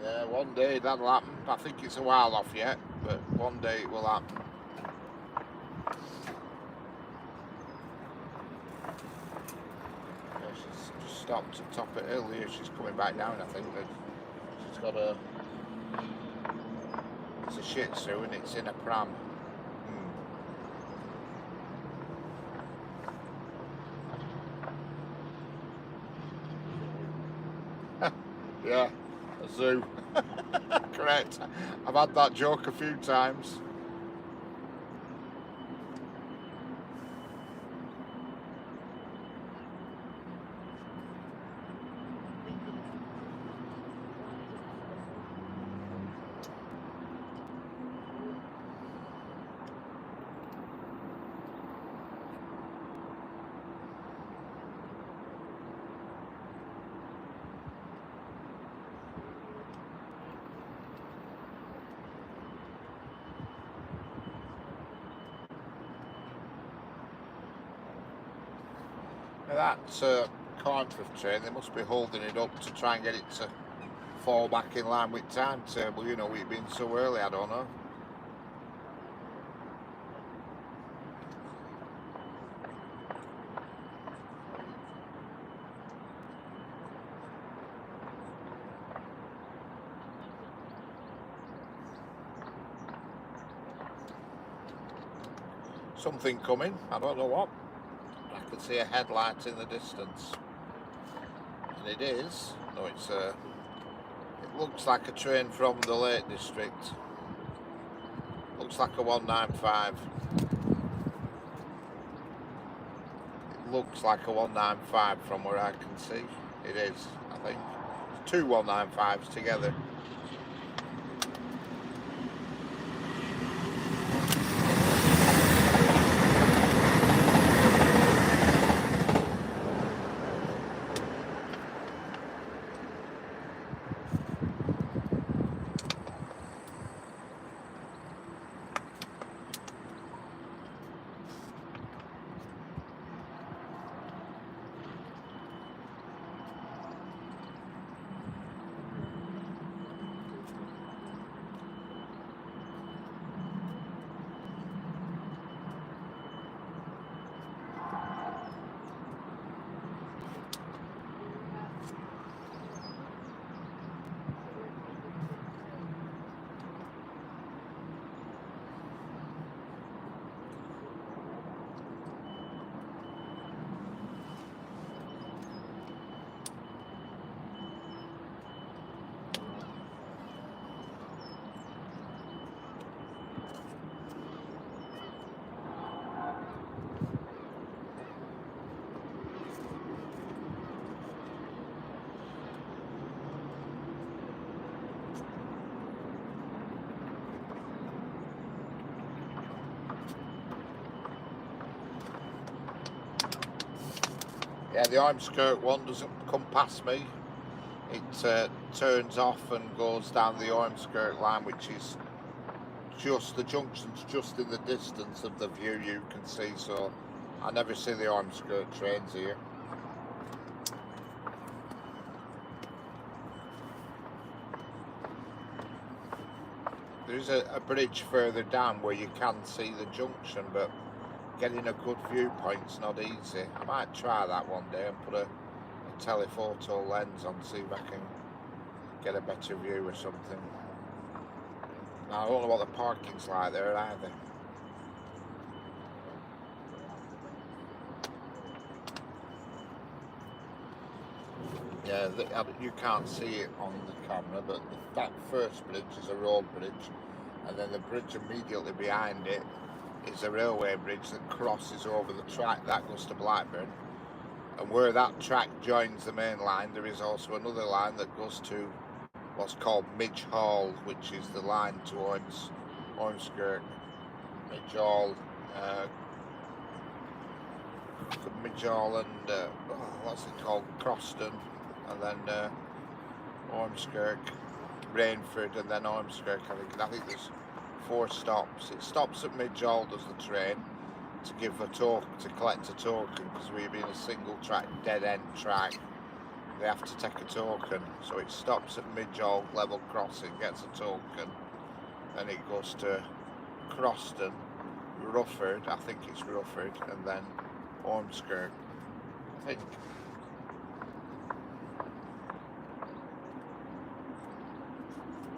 Yeah, one day that'll happen. I think it's a while off yet, but one day it will happen. Yeah, she's just stopped at top of hill here. She's coming back down, I think. She's got a... It's a Shih Tzu and it's in a pram. Yeah, a zoo. Correct. I've had that joke a few times. Now that Cornforth train, they must be holding it up to try and get it to fall back in line with timetable, you know, with it being so early, I don't know. something coming. I don't know what. I can see a headlight in the distance, and it is. No, it's a. It looks like a train from the Lake District. Looks like a 195. It looks like a 195 from where I can see. It is, I think. Two 195s together. Yeah, the Ormskirk one doesn't come past me. It turns off and goes down the Ormskirk line, which is just, the junction's just in the distance of the view you can see, so I never see the Ormskirk trains here. There's a bridge further down where you can see the junction, but getting a good viewpoint's not easy. I might try that one day and put a telephoto lens on, see if I can get a better view or something. Now, I don't know what the parking's like there either. Yeah, you can't see it on the camera, but that first bridge is a road bridge, and then the bridge immediately behind it is a railway bridge that crosses over the track that goes to Blackburn. And where that track joins the main line, there is also another line that goes to what's called Midge Hall, which is the line towards Ormskirk. Midge Hall, and what's it called? Croston, and then Ormskirk, Rainford, and then Ormskirk. I think there's 4 stops. It stops at Midge Hall, does the train, to give a token, to collect a token, because we're being a single track, dead end track. They have to take a token, so it stops at Midge Hall level crossing, gets a token, then it goes to Croston, Rufford, I think it's Rufford, and then Ormskirk, I think.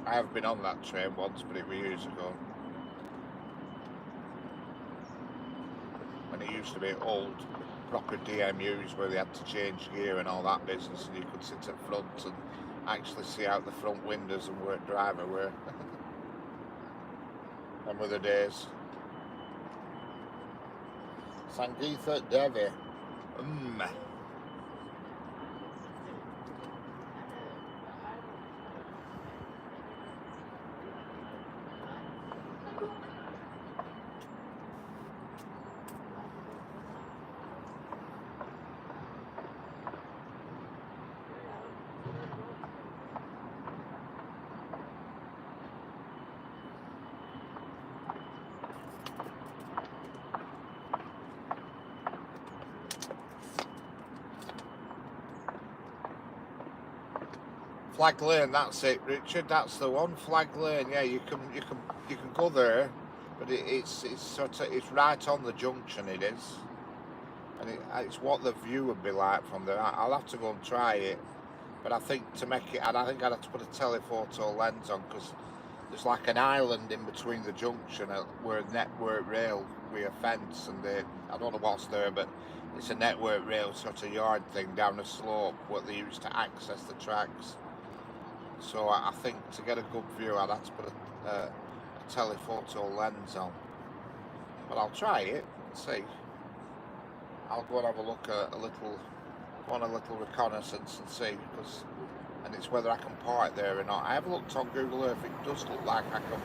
I have been on that train once, but it was years ago. When it used to be old, proper DMUs where they had to change gear and all that business, and you could sit at front and actually see out the front windows and where driver were. Them were the days. Sangeetha Devi. Flag Lane, that's it, Richard. That's the one. Flag Lane. Yeah, you can go there, but it's right on the junction. It is, and it's what the view would be like from there. I'll have to go and try it, but I think to make it, I think I'd have to put a telephoto lens on, because there's like an island in between the junction where Network Rail with a fence, and I don't know what's there, but it's a network rail sort of yard thing down a slope what they use to access the tracks. So I think to get a good view I'd have to put a telephoto lens on, but I'll try it and see. I'll go and have a look at go on a little reconnaissance and see, and it's whether I can park there or not. I have looked on Google Earth, it does look like I can.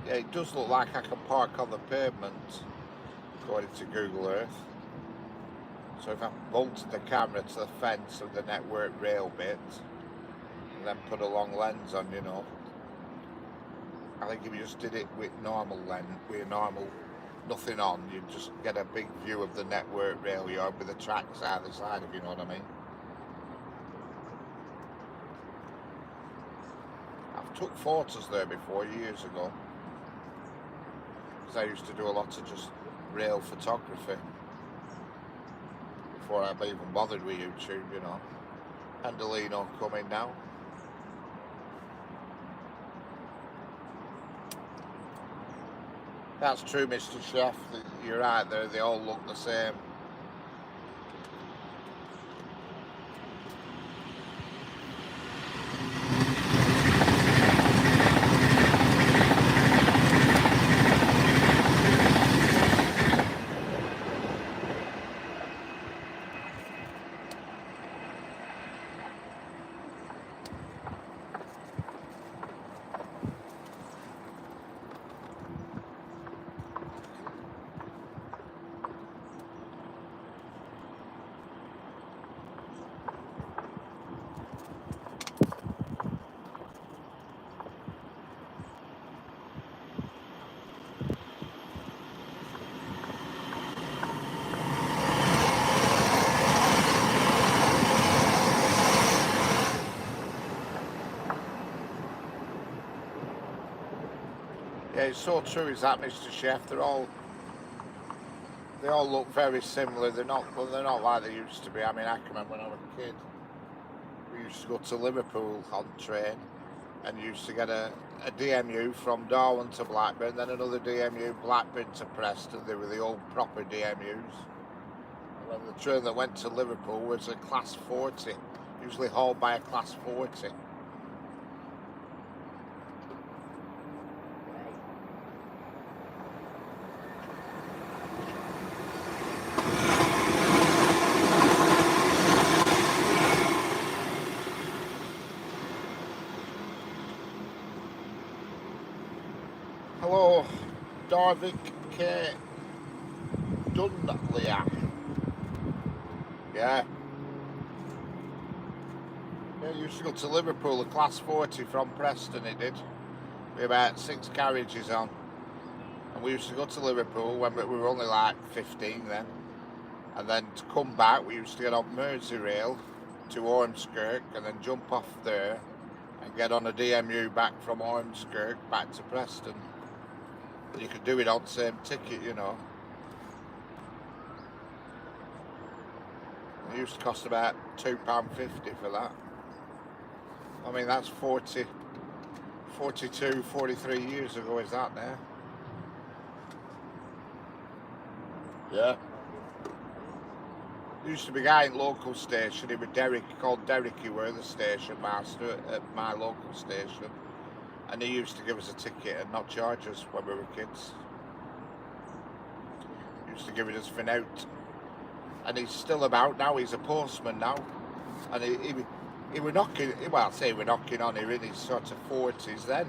Yeah, it does look like I can park on the pavement, according to Google Earth. So if I bolted the camera to the fence of the network rail bit, and then put a long lens on, you know, I think if you just did it with normal lens, with normal, nothing on, you'd just get a big view of the network rail yard with the tracks either side, if you know what I mean. I've took photos there before, years ago, because I used to do a lot of just rail photography before I even bothered with YouTube, you know. Andolino coming now. That's true, Mr. Chef. You're right there, they all look the same. Yeah, it's so true, is that, Mr. Chef? They all look very similar. They're not like they used to be. I mean, I can remember when I was a kid, we used to go to Liverpool on train, and used to get a DMU from Darwin to Blackburn, then another DMU Blackburn to Preston. They were the old proper DMUs. And the train that went to Liverpool was a class 40, usually hauled by a class 40. Hello, Darvik K. Dunlea. Yeah. Yeah, used to go to Liverpool, a class 40 from Preston, it did. We had about 6 carriages on. And we used to go to Liverpool when we were only like 15 then. And then to come back, we used to get on Merseyrail to Ormskirk and then jump off there and get on a DMU back from Ormskirk back to Preston. You could do it on the same ticket, you know. It used to cost about £2.50 for that. I mean, that's 42, 43 years ago, is that now? Yeah. There used to be a guy in local station, he was Derek, called Derek, he were the station master at my local station. And he used to give us a ticket and not charge us when we were kids. He used to give it us for nout. And he's still about now, he's a postman now. And he were knocking, well, I'll say he were knocking on, he was in his sort of 40s then.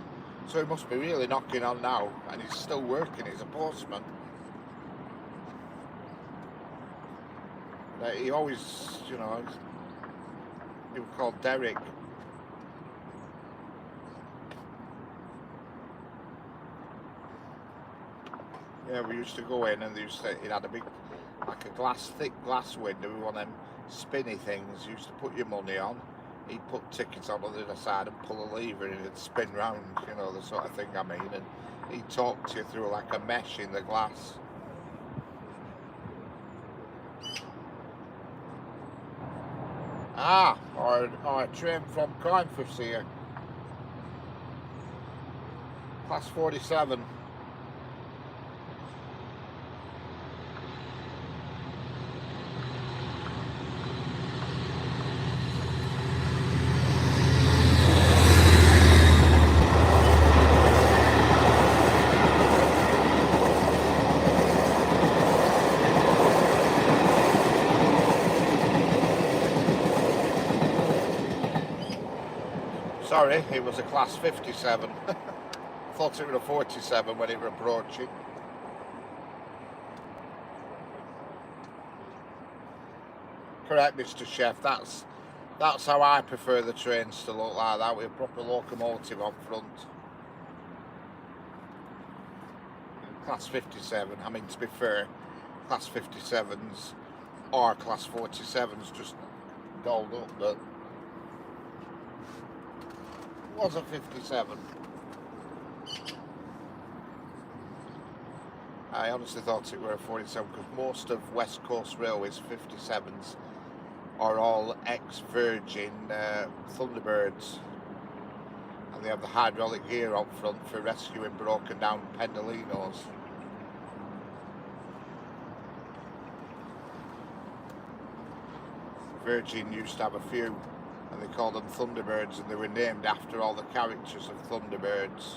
So he must be really knocking on now, and he's still working, he's a postman. He always, you know, he was called Derek. Yeah, we used to go in and it had a big, like a thick glass window with one of them spinny things you used to put your money on. he'd put tickets on the other side and pull a lever and it'd spin round, you know, the sort of thing I mean, and he'd talk to you through like a mesh in the glass. Ah, our train from Coinfus here. Class 47. Sorry, it was a class 57. I thought it was a 47 when it were approaching. Correct, Mr. Chef. That's how I prefer the trains to look, like that, with a proper locomotive on front. Class 57. I mean, to be fair, class 57s or class 47s just dolled up, but it was a 57. I honestly thought it were a 47 because most of West Coast Railways 57s are all ex-Virgin Thunderbirds, and they have the hydraulic gear up front for rescuing broken down Pendolinos. Virgin used to have a few, and they called them Thunderbirds, and they were named after all the characters of Thunderbirds.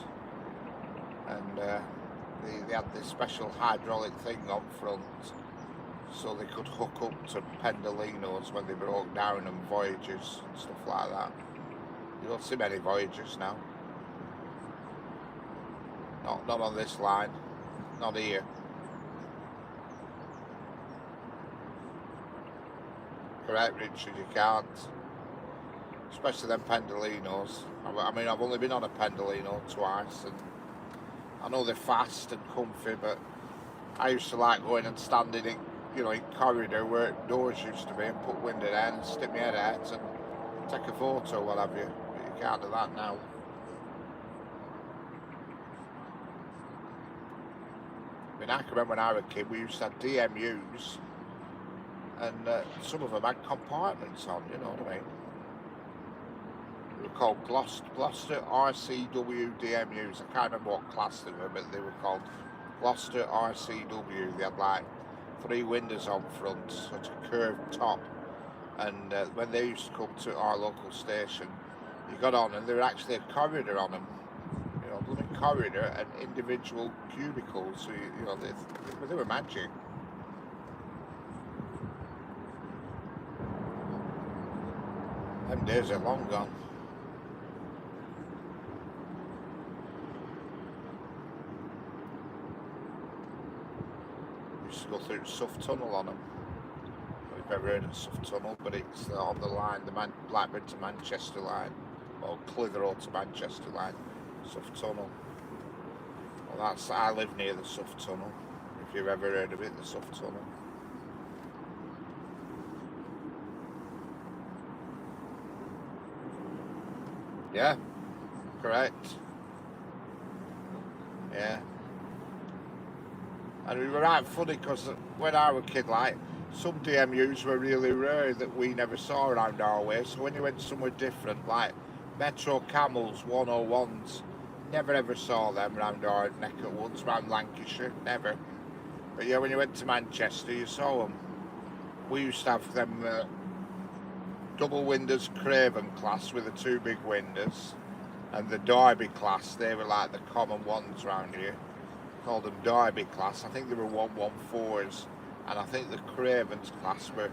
And they had this special hydraulic thing up front, so they could hook up to Pendolinos when they broke down, and Voyagers and stuff like that. You don't see many Voyagers now. Not on this line, not here. Correct, Richard, you can't. Especially them Pendolinos. I mean, I've only been on a Pendolino twice, and I know they're fast and comfy, but I used to like going and standing in, you know, in corridor where doors used to be, and put window there and stick my head out and take a photo, what have you. But you can't do that now. I mean, I can remember when I was a kid, we used to have DMUs, and some of them had compartments on, you know what I mean? They were called Gloucester RCW DMUs. I can't remember what class they were, but they were called Gloucester RCW. They had like 3 windows on front, such a curved top, and when they used to come to our local station, you got on and there were actually a corridor on them, you know, blooming corridor and individual cubicles, so you know, they were magic. Them days are long gone. Used to go through Suff Tunnel on them. I've never heard of Suff Tunnel, but it's on the line, the Blackburn to Manchester line, or Clitheroe to Manchester line, Suff Tunnel. Well, I live near the Suff Tunnel, if you've ever heard of it, the Suff Tunnel. Yeah, correct. Yeah. And we were right funny because when I was a kid, like, some DMUs were really rare that we never saw around our way. So when you went somewhere different, like Metro Camels 101s, never ever saw them around our neck of woods, around Lancashire, never. But yeah, when you went to Manchester, you saw them. We used to have them double windows Craven class with the 2 big windows, and the Derby class, they were like the common ones around here. Called them Derby class. I think they were 114s, and I think the Cravens class were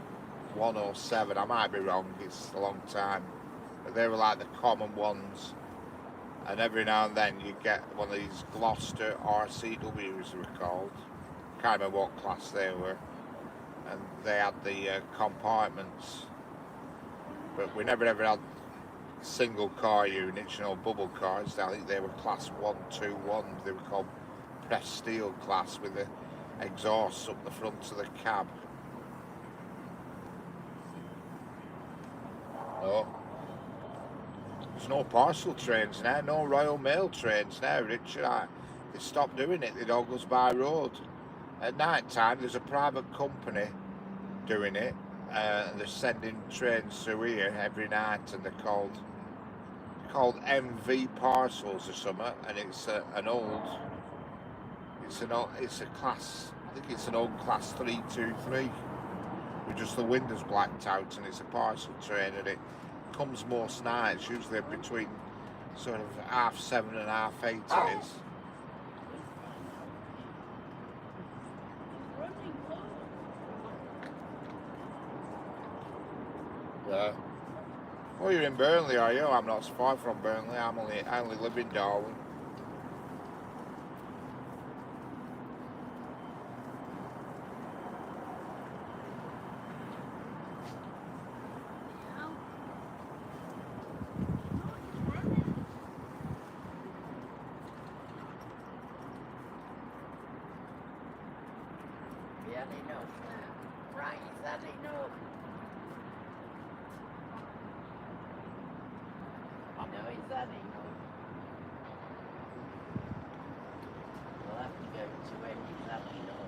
107. I might be wrong, it's a long time, but they were like the common ones. And every now and then you get one of these Gloucester RCWs, they were called. Can't remember what class they were, and they had the compartments, but we never ever had single car units, you know, bubble cars. I think they were class 121. They were called press steel class with the exhausts up the front of the cab. Oh, There's no parcel trains now, no Royal Mail trains now, Richard. They stopped doing it, it all goes by road. At night time, there's a private company doing it. They're sending trains through here every night, and they're called MV parcels or something. And it's a class. I think it's an old class 323 with just the windows blacked out, and it's a parcel train, and it comes most nights, usually between sort of 7:30 and 8:30 it is. Yeah. Well, you're in Burnley, are you? I'm not so far from Burnley. I only live in Darwin. Yeah, they know. Right, that they know. I know it's that they know. We'll have to go to where he's that they know.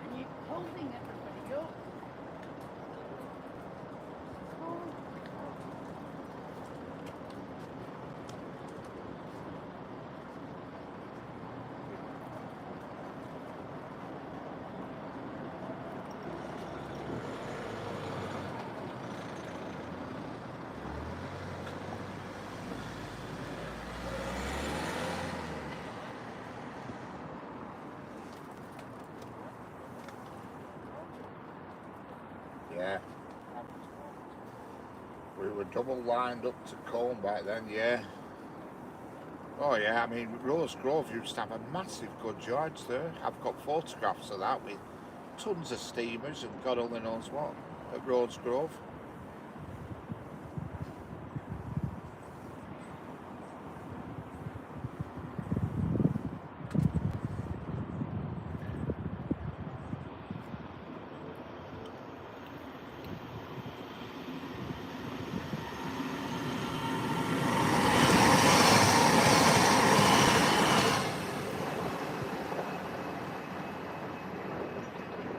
And you're holding everybody up. Yeah. We were double lined up to Colne back then, yeah. Oh yeah, I mean, Rose Grove used to have a massive goods yards there. I've got photographs of that with tons of steamers and God only knows what at Rose Grove.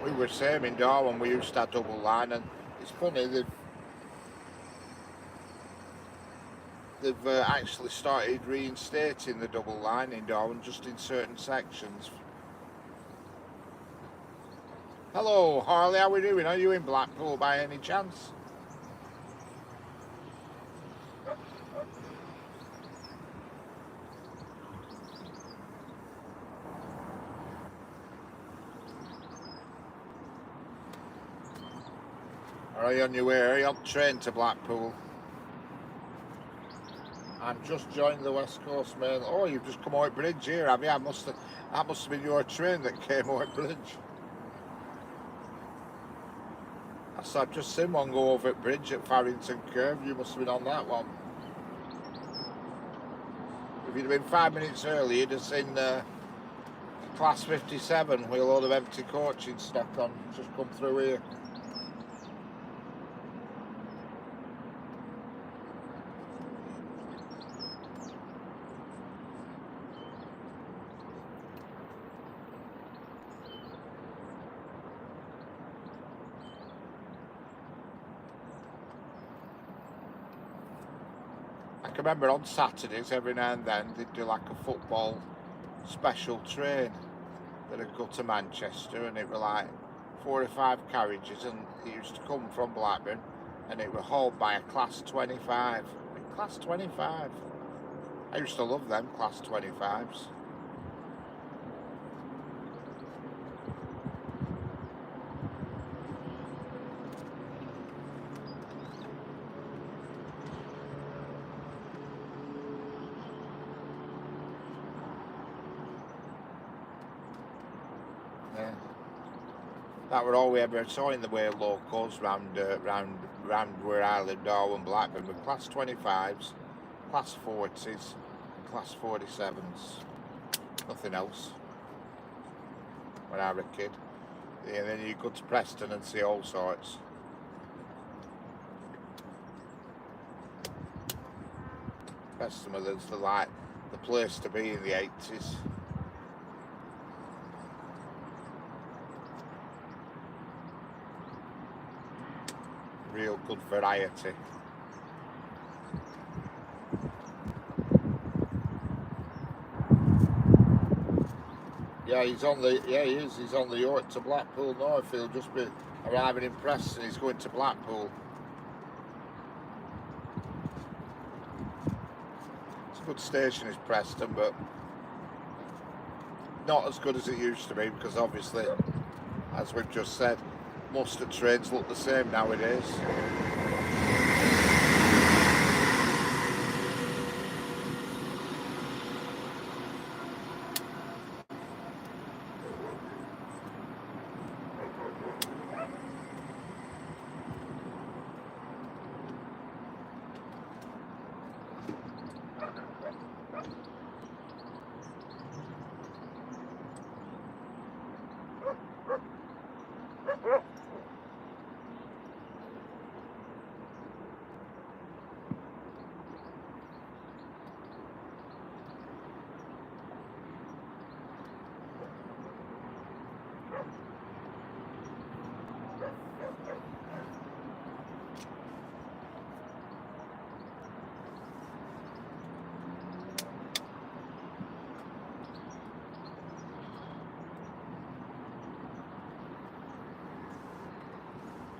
We were same in Darwin, we used to have double line, and it's funny, they've actually started reinstating the double line in Darwin just in certain sections. Hello Harley, how are we doing? Are you in Blackpool by any chance? Are you on your way? Are you on train to Blackpool? I'm just joining the West Coast Mail. Oh, you've just come out bridge here, have you? That must have been your train that came out bridge. I've just seen one go over at bridge at Farrington Curve. You must have been on that one. If you'd have been 5 minutes early, you'd have seen class 57 with a load of empty coaching stock on just come through here. I can remember on Saturdays every now and then they'd do like a football special train that'd go to Manchester, and it were like 4 or 5 carriages, and it used to come from Blackburn, and it were hauled by a class 25. Class 25. I used to love them class 25s. Yeah. That were all we ever saw in the way of locals round where I lived, Darwin, Blackburn, with class 25s, class 40s, class 47s. Nothing else when I was a kid. Yeah, then you go to Preston and see all sorts. Preston was the place to be in the 80s. Real good variety. Yeah, he is. He's on the York to Blackpool North. He'll just be arriving in Preston. He's going to Blackpool. It's a good station, is Preston, but not as good as it used to be because obviously, as we've just said, most of the trains look the same nowadays.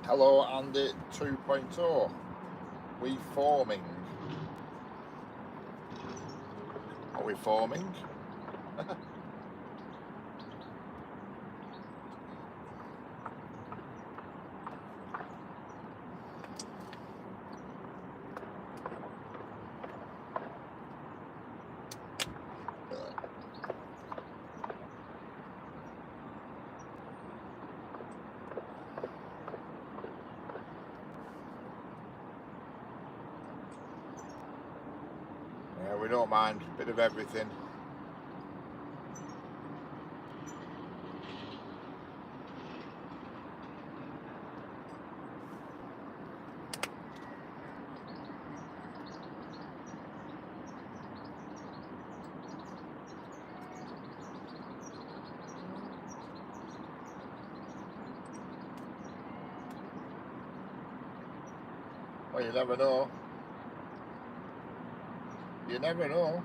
Hello, Andy 2.0. We forming. Are we forming? Yeah, we don't mind a bit of everything. Well, you never know. You never know.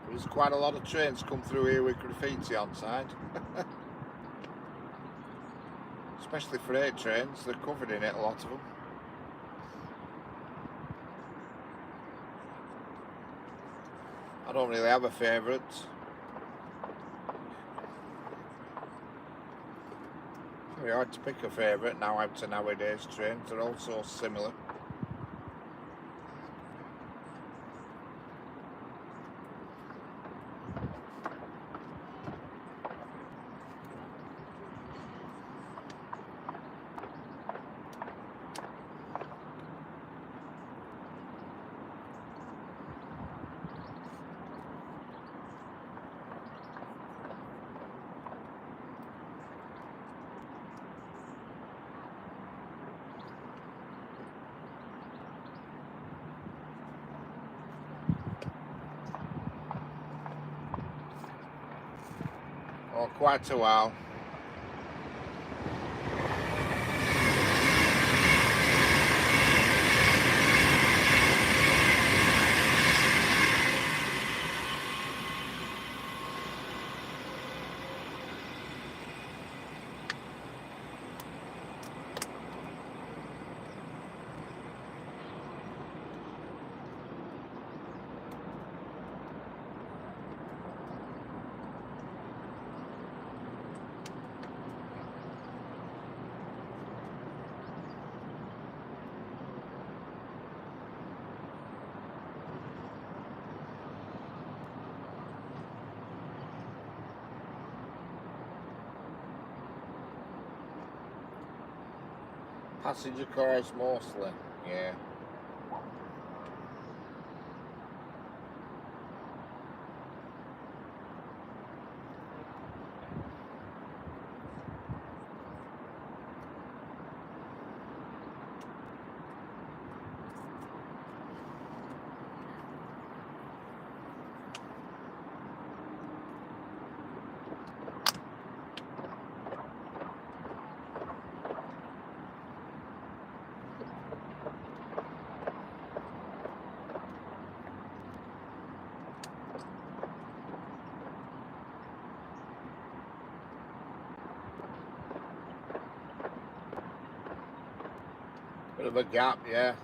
There's quite a lot of trains come through here with graffiti on side. Especially freight trains, they're covered in it, a lot of them. I don't really have a favourite. Very hard to pick a favourite now out of nowadays trains, they're all so similar. Oh, quite a while. Passenger cars mostly, yeah. Bit of a gap, yeah.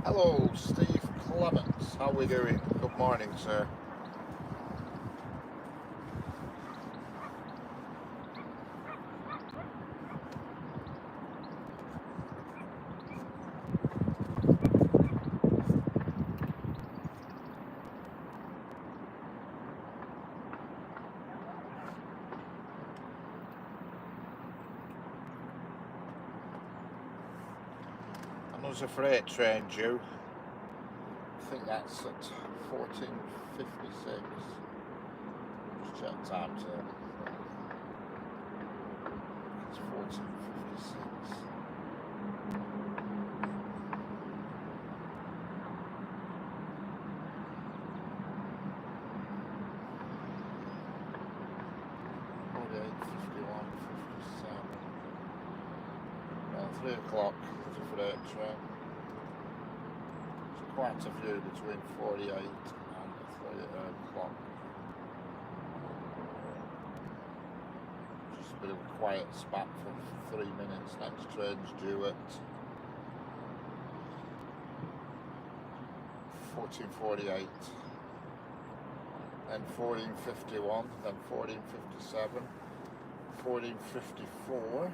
Hello, Steve Clements. How are we doing? Good morning, sir. And there's a freight train due. I think that's at 14:56. Just check timetable. It's 14:56. Well, 3 o'clock for the freight train. There's quite a few between 48 and 3 o'clock. Just a bit of a quiet spat for 3 minutes. Next train's due at 14:48. Then 14:51, then 14:57, 14:54,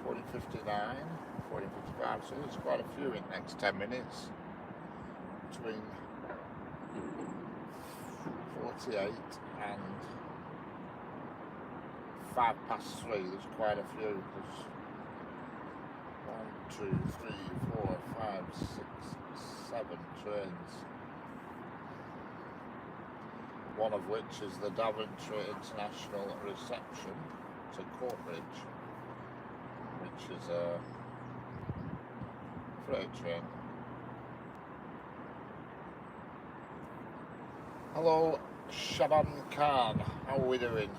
14:59, 14:55. So there's quite a few in the next 10 minutes. Between 48 and 3:05, there's quite a few. There's 1, 2, 3, 4, 5, 6, 7 trains. One of which is the Daventry International Reception to Courtbridge, which is a freight train. Hello, Shaban Khan, how are we doing?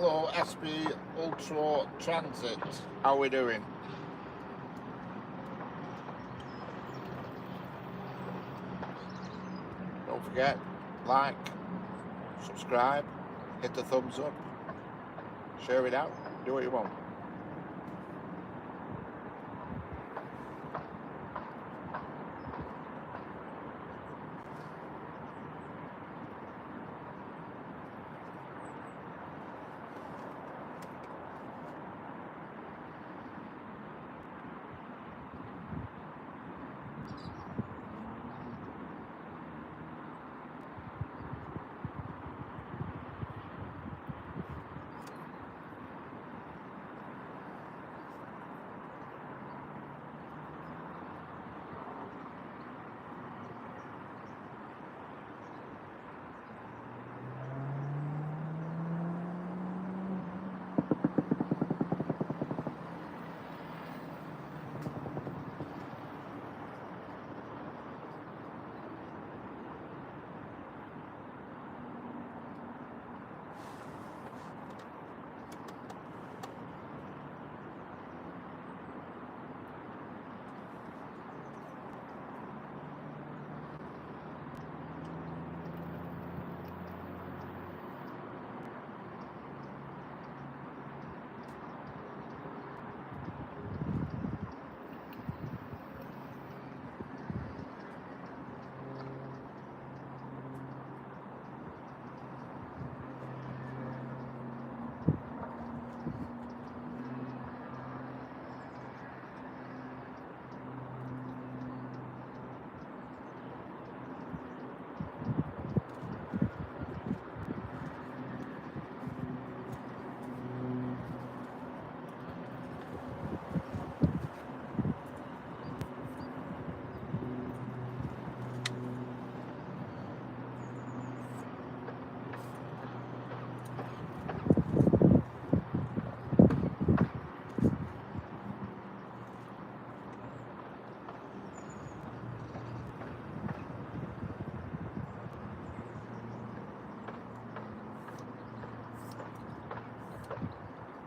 Hello, SB Ultra Transit. How we doing? Don't forget, like, subscribe, hit the thumbs up, share it out, do what you want.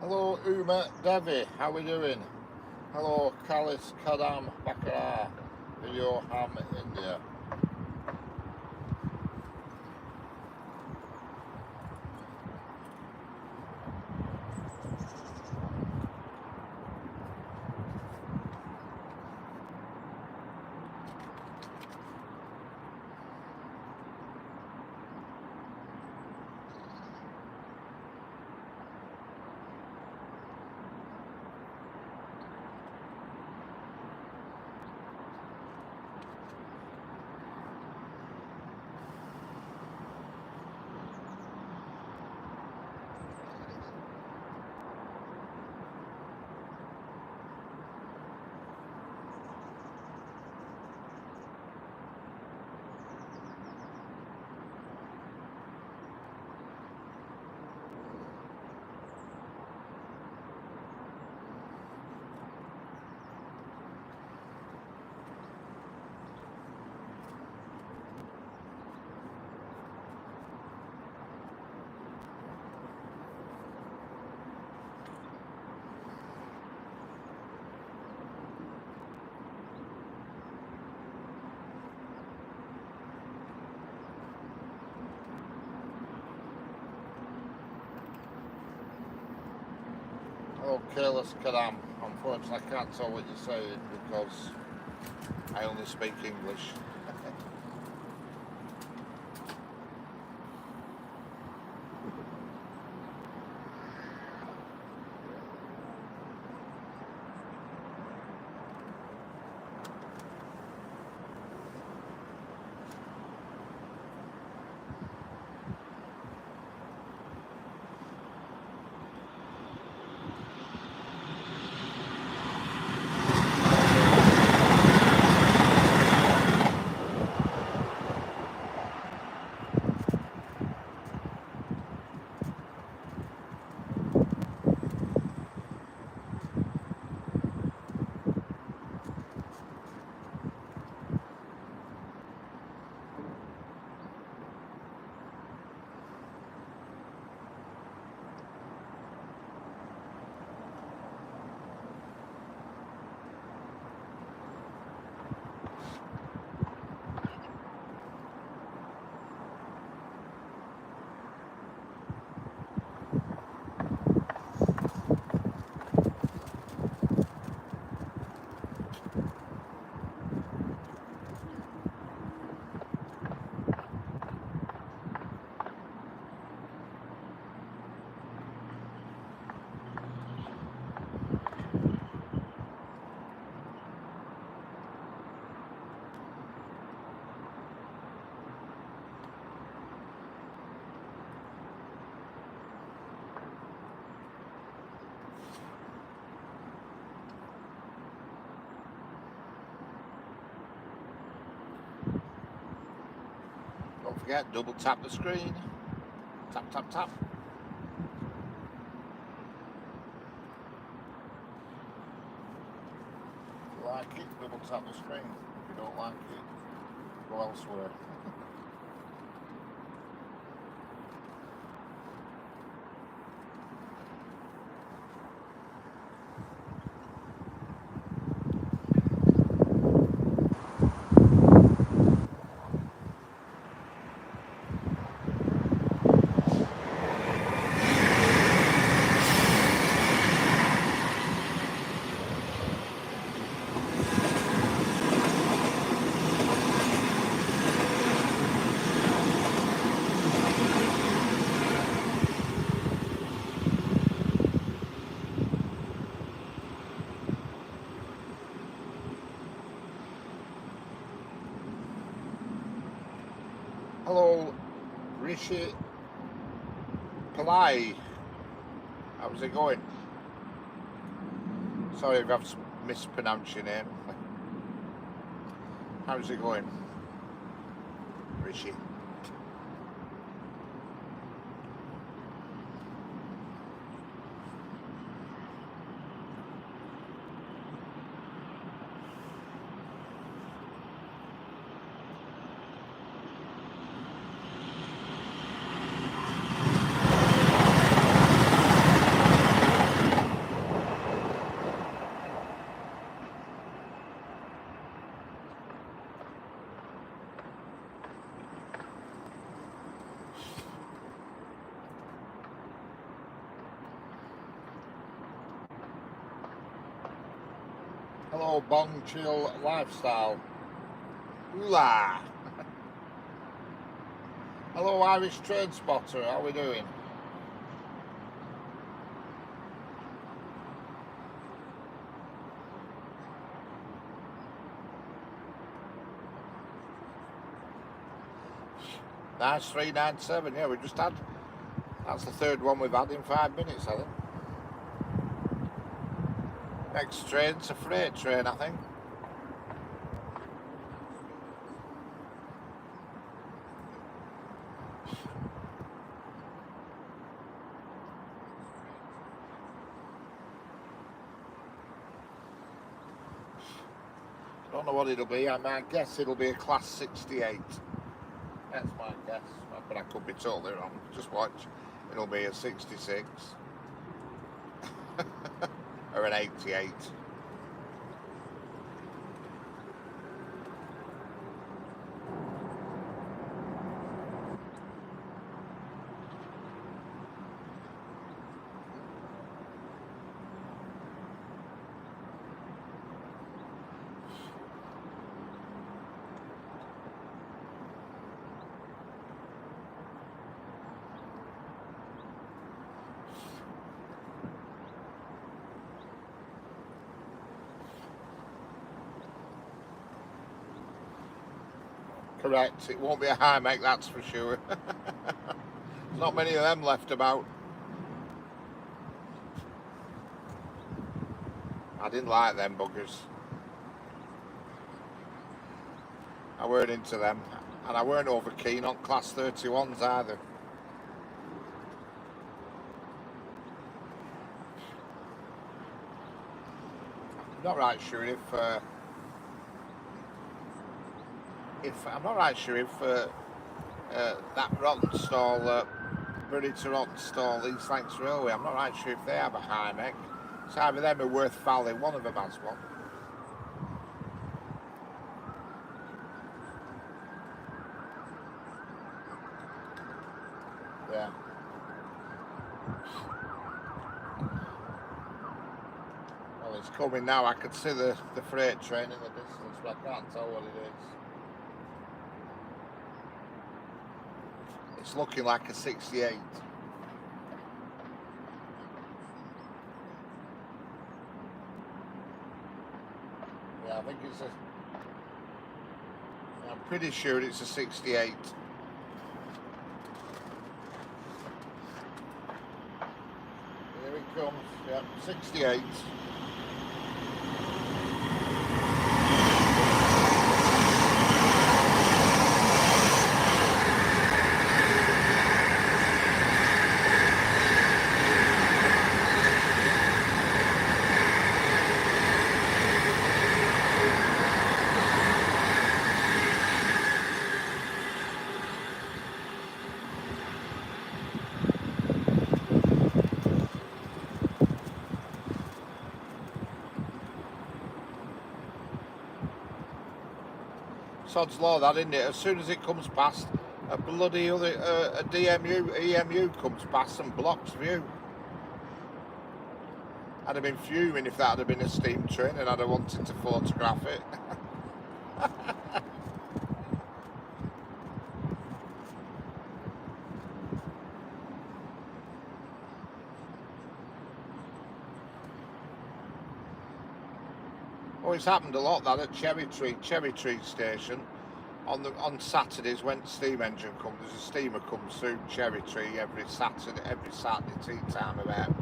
Hello, Uma Devi, how we doing? Hello, Kalis Kadam Bakara, Video Ham India. Hello, Kalis Kadam. Unfortunately, I can't tell what you're saying because I only speak English. forget, double tap the screen. Tap, tap, tap. If you like it, double tap the screen. If you don't like it, go elsewhere. Hello, Rishi Pillai. How's it going? Sorry if I've mispronounced your name. How's it going, Rishi? Hello, Bong Chill Lifestyle. Hula. Hello, Irish Train Spotter. How are we doing? Nice 397. Yeah, we just had. That's the third one we've had in 5 minutes, I think. Next train's a freight train, I think. Don't know what it'll be. I might guess it'll be a class 68. That's my guess, but I could be totally wrong. Just watch. It'll be a 66 or an 88. Correct, it won't be a high mech, that's for sure. There's not many of them left about. I didn't like them buggers. I weren't into them, and I weren't over keen on class 31s either. I'm not right sure if I'm not right sure if that Rottenstall, Bury to Rottenstall, East Lancs Railway, I'm not right sure if they have a high mech. It's either them or Worth Valley, one of them has one. Yeah. Well, it's coming now. I can see the freight train in the distance, but I can't tell what it is. It's looking like a 68. Yeah, I think it's a... I'm pretty sure it's a 68. Here it comes, yeah, 68. Sod's law, that, isn't it? As soon as it comes past, a bloody other a EMU comes past and blocks view. I'd have been fuming if that had been a steam train and I'd have wanted to photograph it. Oh, it's happened a lot that at Cherry Tree Station. On Saturdays when the steam engine comes, there's a steamer comes through Cherry Tree every Saturday tea time about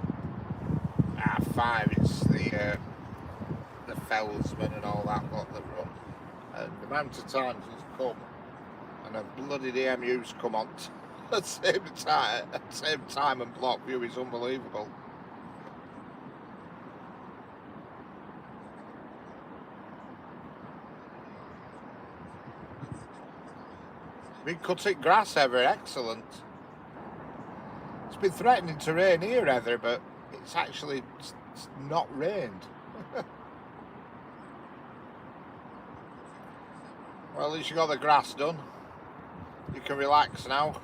5. It's the Fellsman and all that lot that run. And the amount of times it's come and a bloody EMU's come on at the same time and block view is unbelievable. Been cutting grass ever, excellent. It's been threatening to rain here, Heather, but it's actually not rained. Well, at least you got the grass done. You can relax now.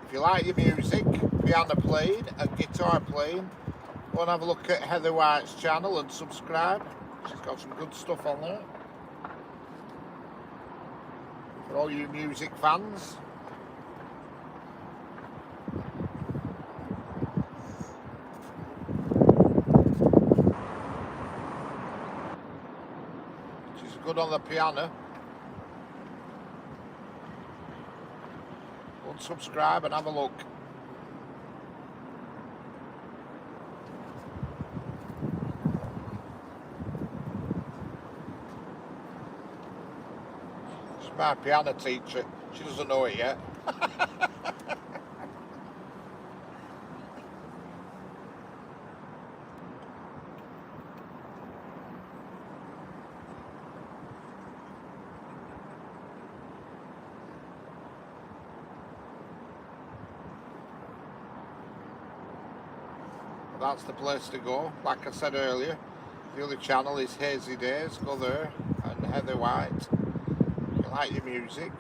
If you like your music, piano playing and guitar playing, go and have a look at Heather White's channel and subscribe. She's got some good stuff on there. For all you music fans. She's good on the piano. Go and subscribe and have a look. She's my piano teacher. She doesn't know it yet. That's the place to go. Like I said earlier, the other channel is Hazy Days. Go there, and Heather White. If you like your music,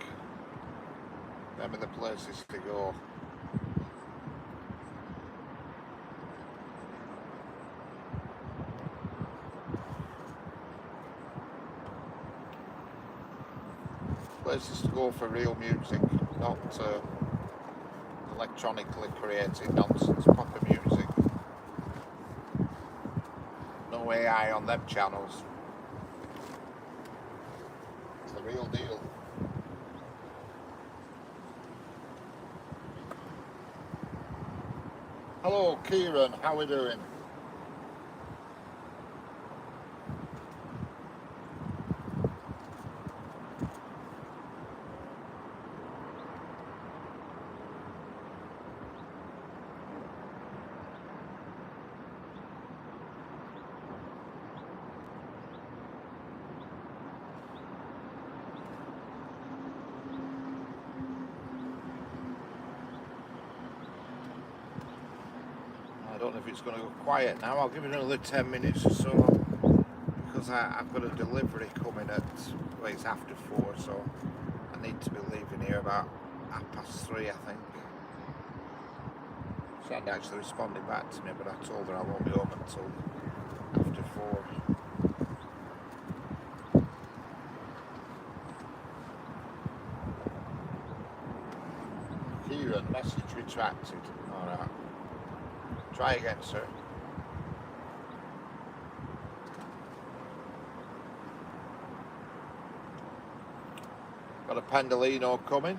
them are the places to go. Places to go for real music, not electronically created nonsense, proper music. No AI on them channels. It's the real deal. Hello Kieran, how are we doing? I don't know if it's going to go quiet now. I'll give it another 10 minutes or so because I've got a delivery coming at, well, it's after 4, so I need to be leaving here about 3:30, I think. She hadn't actually responded back to me, but I told her I won't be home until after 4. Kieran, message retracted. Alright. Try again, sir. Got a Pendolino coming.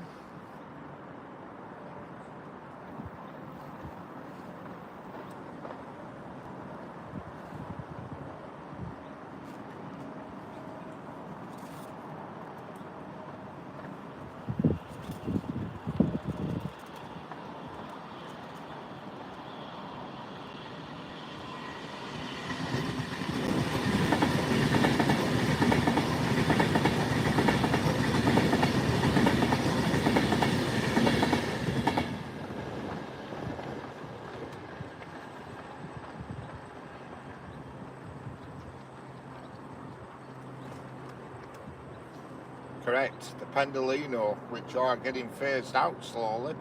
Correct. The Pendolino, which are getting phased out slowly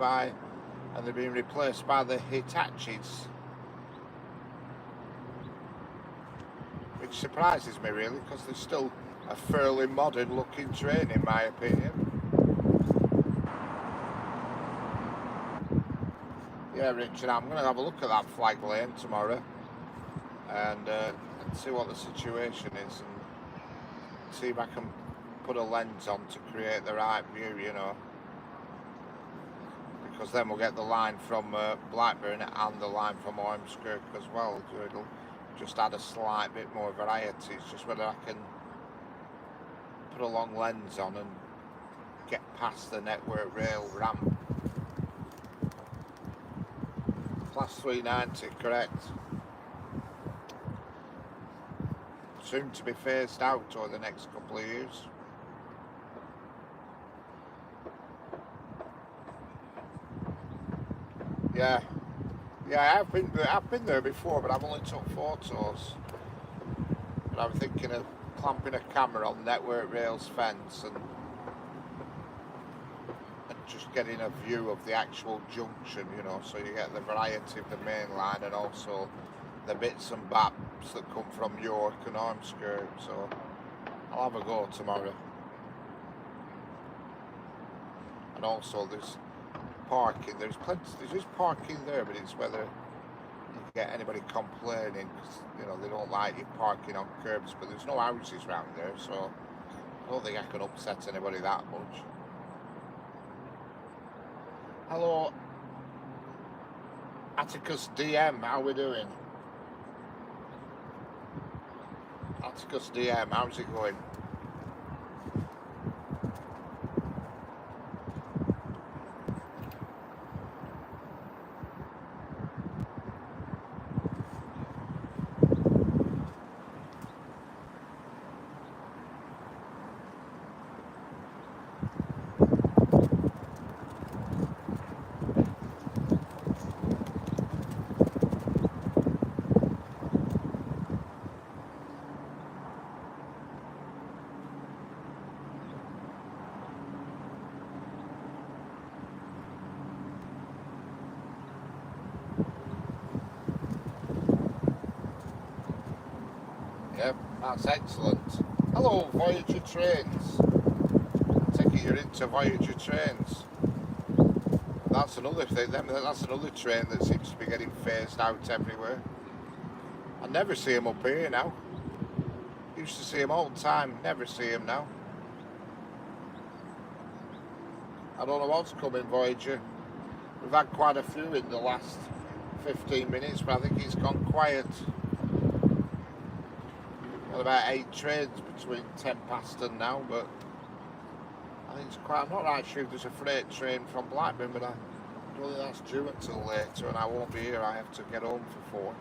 and they're being replaced by the Hitachis. Which surprises me really, because they're still a fairly modern looking train in my opinion. Yeah, Richard, I'm going to have a look at that flag lane tomorrow and see what the situation is and see if I can put a lens on to create the right view, you know, because then we'll get the line from Blackburn and the line from Ormskirk as well, so it'll just add a slight bit more variety. It's just whether I can put a long lens on and get past the Network Rail ramp. Class 390, correct. Soon to be phased out over the next couple of years. Yeah, I've been there before, but I've only took photos. But I'm thinking of clamping a camera on Network Rail's fence and just getting a view of the actual junction, you know, so you get the variety of the main line and also the bits and baps that come from York and Ormskirk. So I'll have a go tomorrow. And also there's parking. There's just parking there, but it's whether you get anybody complaining, because you know they don't like you parking on curbs. But there's no houses around there, so I don't think I can upset anybody that much. Hello, Atticus DM, how we doing? Atticus DM, how's it going? Yep, that's excellent. Hello, Voyager trains. I take it you're into Voyager trains. That's another thing. That's another train that seems to be getting phased out everywhere. I never see them up here now. Used to see them all the time. Never see them now. I don't know what's coming, Voyager. We've had quite a few in the last 15 minutes, but I think it's gone quiet. Got about 8 trains between 10 past and now, but I think it's quite. I'm not right sure if there's a freight train from Blackburn, but I don't think that's due until later, and I won't be here. I have to get home for 4.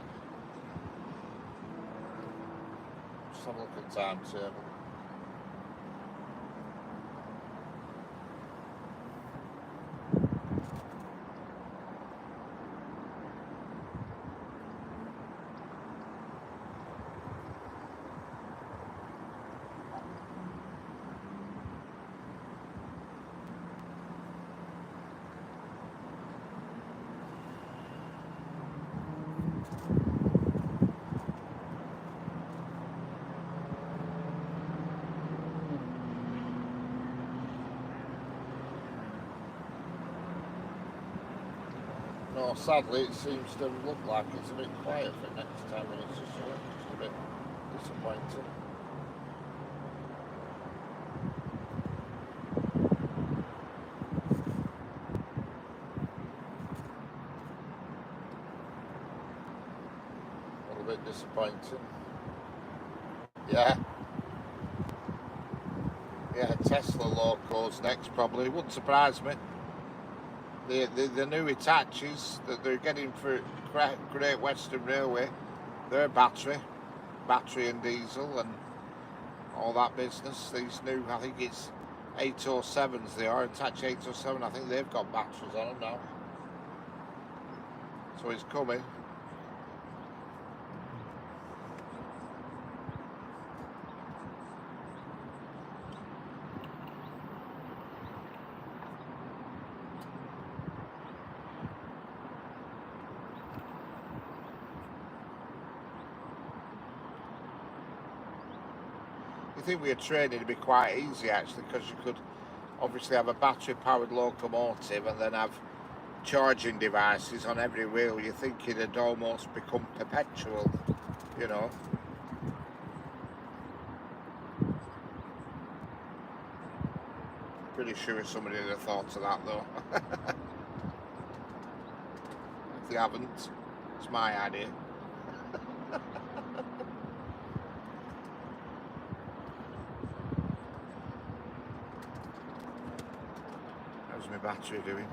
Just have a look at the timetable. No, sadly, it seems to look like it's a bit quiet for the next 10 minutes or so, which is a bit disappointing. A little bit disappointing. Yeah, Tesla locos next probably. Wouldn't surprise me. The new Hitachis that they're getting for Great Western Railway, they're battery and diesel and all that business. These new, I think it's 807s they are, Hitachi 807, I think they've got batteries on them now. So it's coming. think with your training it'd be quite easy actually, because you could obviously have a battery powered locomotive and then have charging devices on every wheel. You think it'd almost become perpetual, you know. Pretty sure somebody would have thought of that though. If they haven't, it's my idea. How's my battery doing?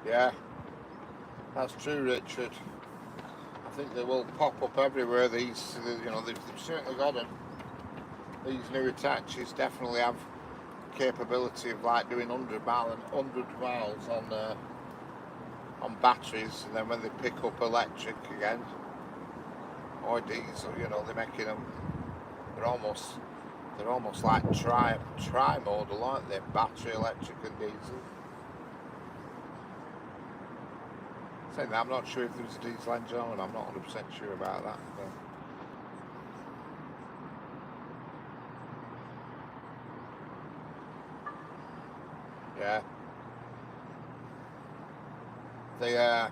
Yeah, that's true, Richard. I think they will pop up everywhere. These, you know, they've certainly got them. These new attaches definitely have capability of like doing 100 miles on batteries, and then when they pick up electric again or diesel, you know, they're making them. They're almost like tri-modal, aren't they? Battery, electric, and diesel. Saying that, I'm not sure if there's a diesel engine on them. I'm not 100% sure about that. But yeah,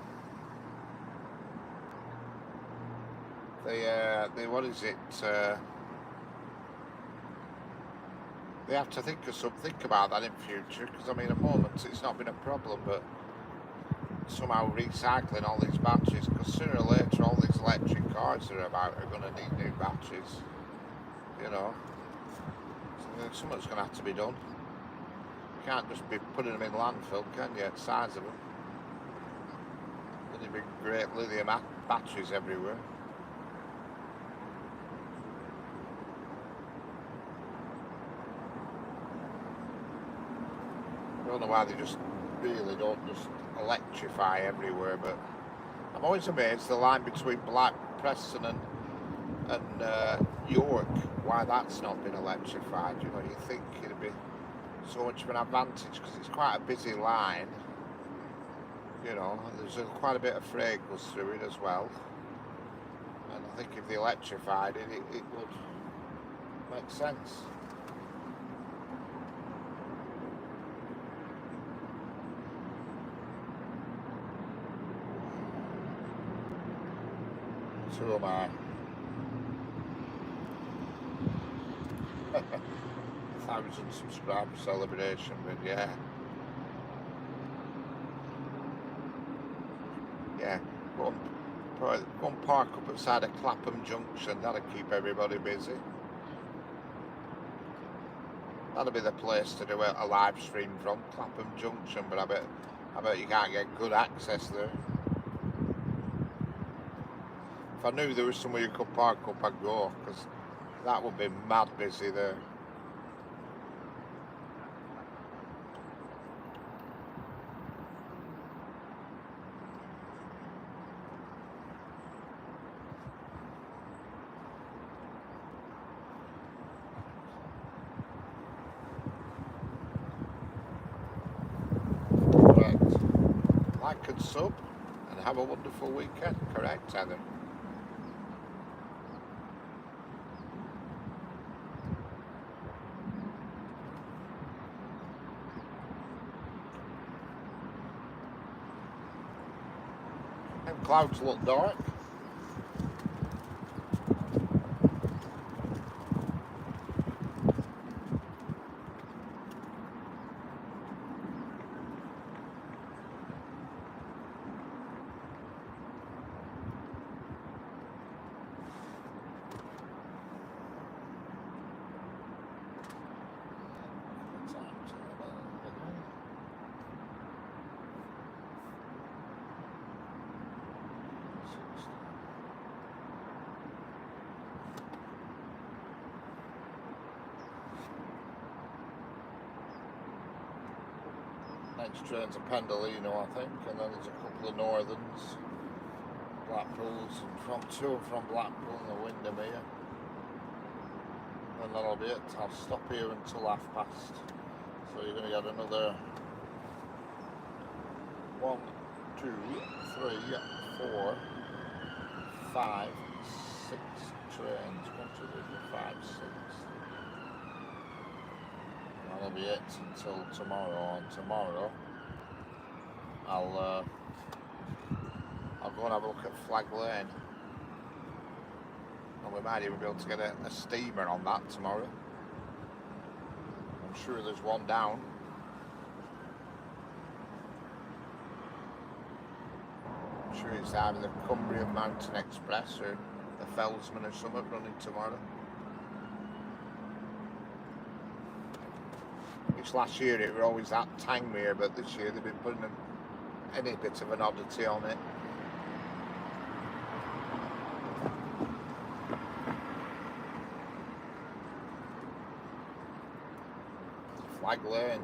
they what is it? They have to think about that in future, because I mean, at the moment it's not been a problem, but somehow recycling all these batteries, because sooner or later all these electric cars that are about are going to need new batteries, you know. So something's going to have to be done. You can't just be putting them in landfill, can you, the size of them? There'll be great lithium batteries everywhere. I don't know why they just really don't just electrify everywhere, but I'm always amazed the line between Preston and York, why that's not been electrified. You know, you think it'd be so much of an advantage, because it's quite a busy line, you know, there's quite a bit of freight goes through it as well, and I think if they electrified it, it would make sense. So am I. 1,000 subscriber celebration, but yeah. Yeah, go and park up outside of Clapham Junction, that'll keep everybody busy. That'll be the place to do a live stream from, Clapham Junction, but I bet you can't get good access there. If I knew there was somewhere you could park up, I'd go, because that would be mad busy there. Correct. Like and sub, and have a wonderful weekend. Correct, Heather? Them clouds look dark. Next train's a Pendolino, I think, and then there's a couple of Northerns, Blackpools, and two from Blackpool and the Windermere. And that'll be it. I'll stop here until past. So you're going to get another 1, 2, 3, 4, 5, 6 trains. 1, 2, 3, 4, 5, 6. That'll be it until tomorrow. And tomorrow, I'll go and have a look at Flag Lane, and we might even be able to get a steamer on that tomorrow. I'm sure there's one down. I'm sure it's either the Cumbrian Mountain Express or the Felsman or something running tomorrow. Last year it was always that Tangmere, but this year they've been putting any bit of an oddity on it. Flag Lane.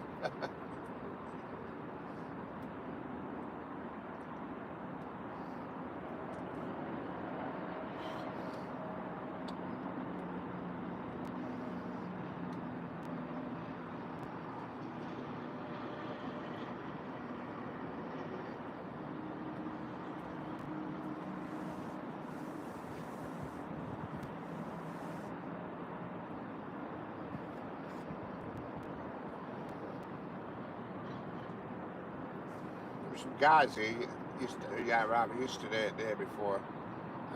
Some guys here yesterday, the day before,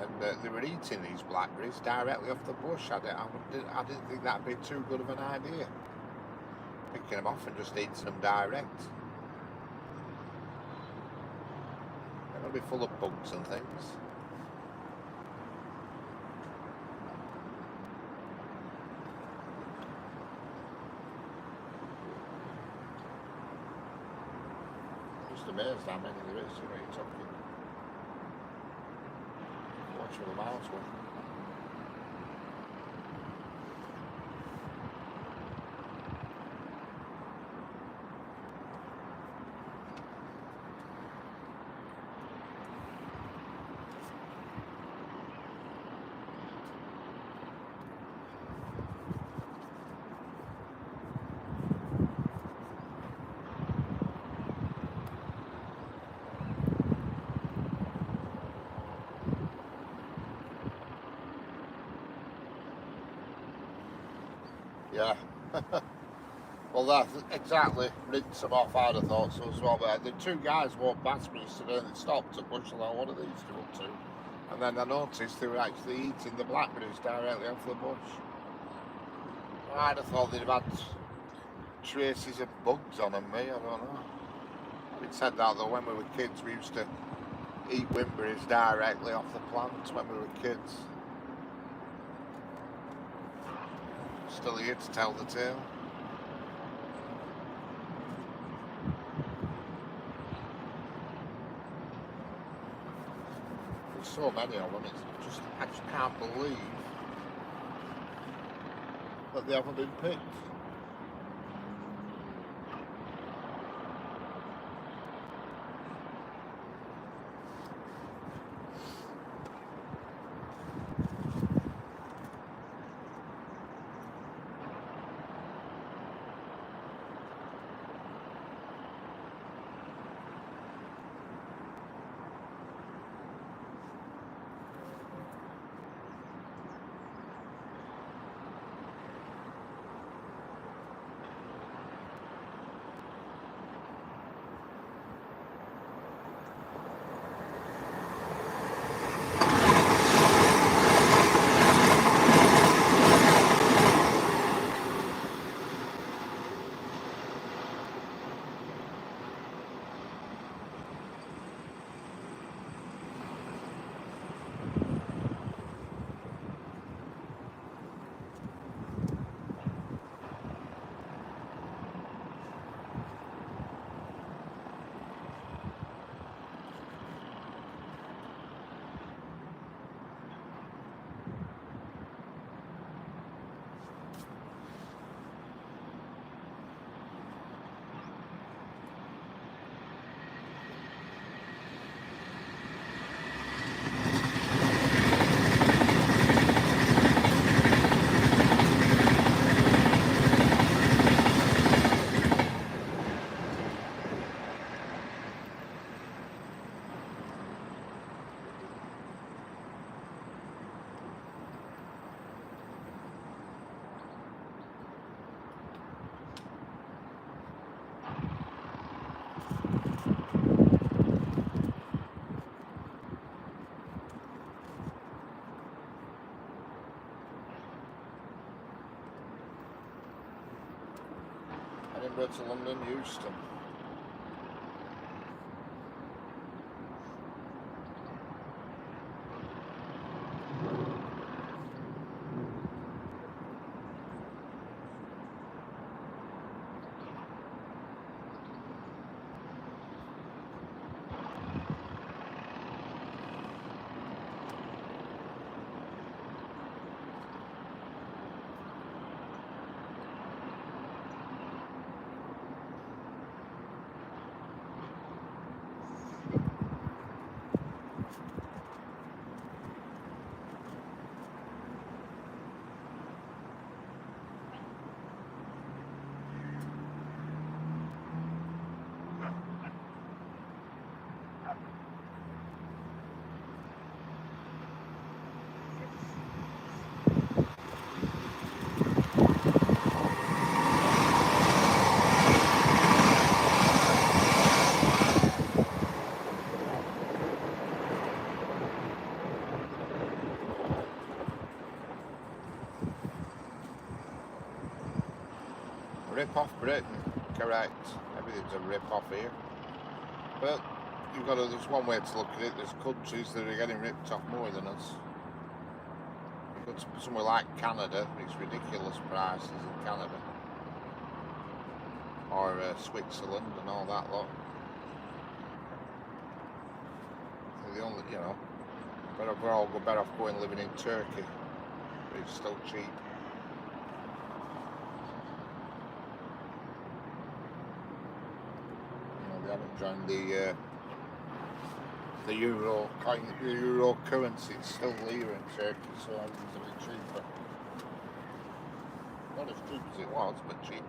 and they were eating these blackberries directly off the bush. I didn't think that'd be too good of an idea. Picking them off and just eating them direct. They're going to be full of bugs and things. Amazed how many there is, you know, you're talking 1/4 of a mile's worth. Yeah. Well, that exactly rinsed them off. I'd have thought so as well. But the two guys walked past me yesterday and they stopped at bush. Like, what are these two up to? And then I noticed they were actually eating the blackberries directly off the bush. I'd have thought they'd have had traces of bugs on them, me, I don't know. It said that though when we were kids we used to eat wimberries directly off the plants when we were kids. Still here to tell the tale. There's so many of them, it's just, I just can't believe that they haven't been picked. Edinburgh to London, Euston. Rip off Britain, correct. Everything's a rip off here. But there's one way to look at it. There's countries that are getting ripped off more than us. You go to somewhere like Canada, it's ridiculous prices in Canada. Or Switzerland and all that lot. The only, we're all better off going living in Turkey, but it's still cheap. They haven't joined the euro coin, the euro currency. It's still lira in Turkey, so everything's a bit cheaper. Not as cheap as it was, but cheaper.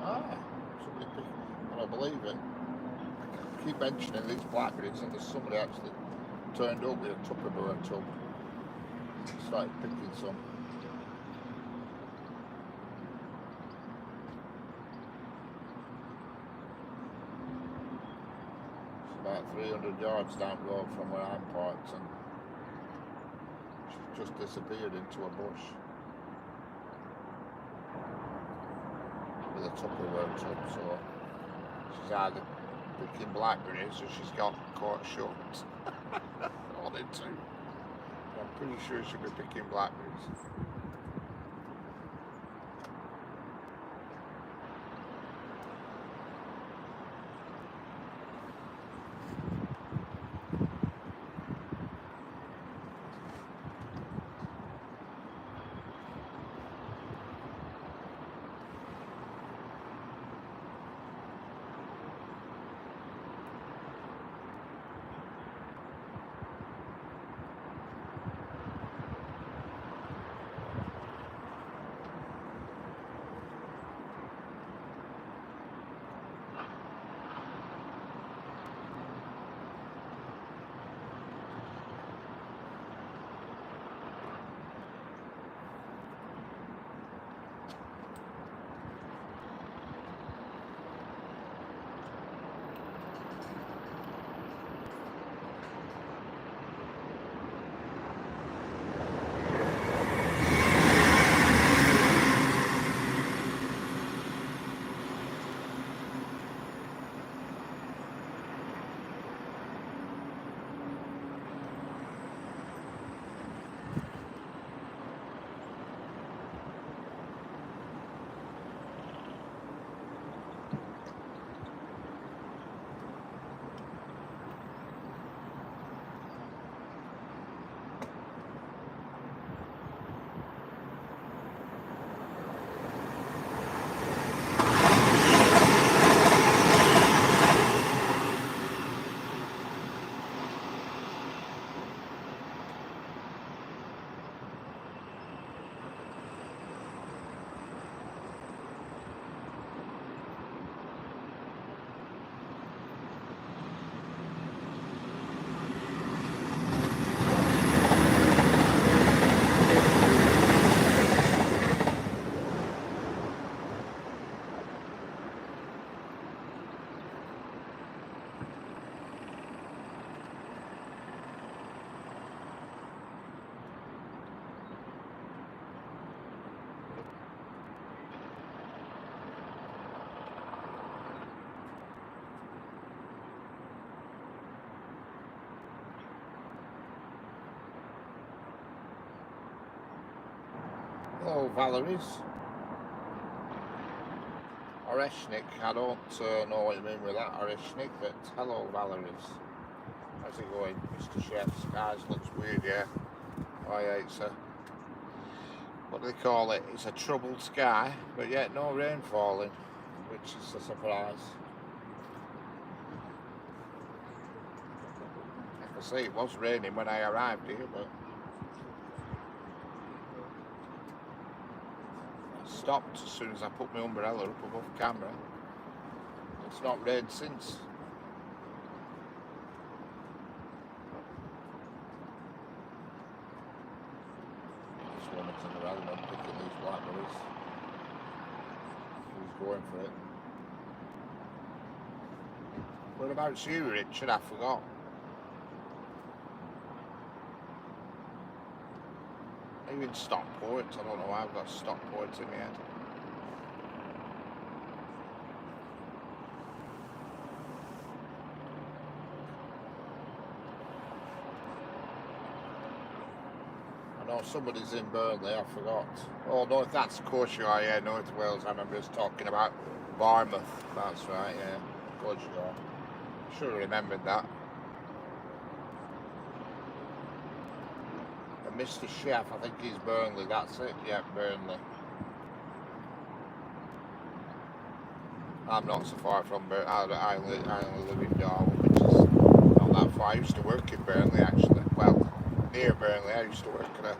Ah, somebody picked, I don't believe it. I keep mentioning these blackberries, and there's somebody actually turned up with a Tupperware tub. Started picking some. It's about 300 yards down the road from where I'm parked, and she's just disappeared into a bush with a Tupperware tub. So she's either picking blackberries or she's got caught short. All in two. I'm pretty sure she'll be picking blackberries. Hello, Valerie's. Oreshnik, I don't know what you mean with that, Oreshnik, but hello, Valerie's. How's it going, Mr. Chef? Skies looks weird, yeah. Oh, yeah, it's a, what do they call it? It's a troubled sky, but yet no rain falling, which is a surprise. I can see it was raining when I arrived here, but stopped as soon as I put my umbrella up above camera. It's not rained since. This woman's in the rally picking these blackberries. Who's going for it? Whereabouts you, Richard? I forgot. Are you in Stockport? I don't know why I've got Stockport in my head. I know somebody's in Burnley, I forgot. Oh no, that's of course you are, yeah, North Wales. I remember us talking about Bournemouth. That's right, yeah. Of course you are. Should have remembered that. And Mr. Chef, I think he's Burnley, that's it, yeah, Burnley. I'm not so far from Burnley. I only live in Darwin, which is not that far. I used to work in Burnley actually. Well, near Burnley. I used to work at a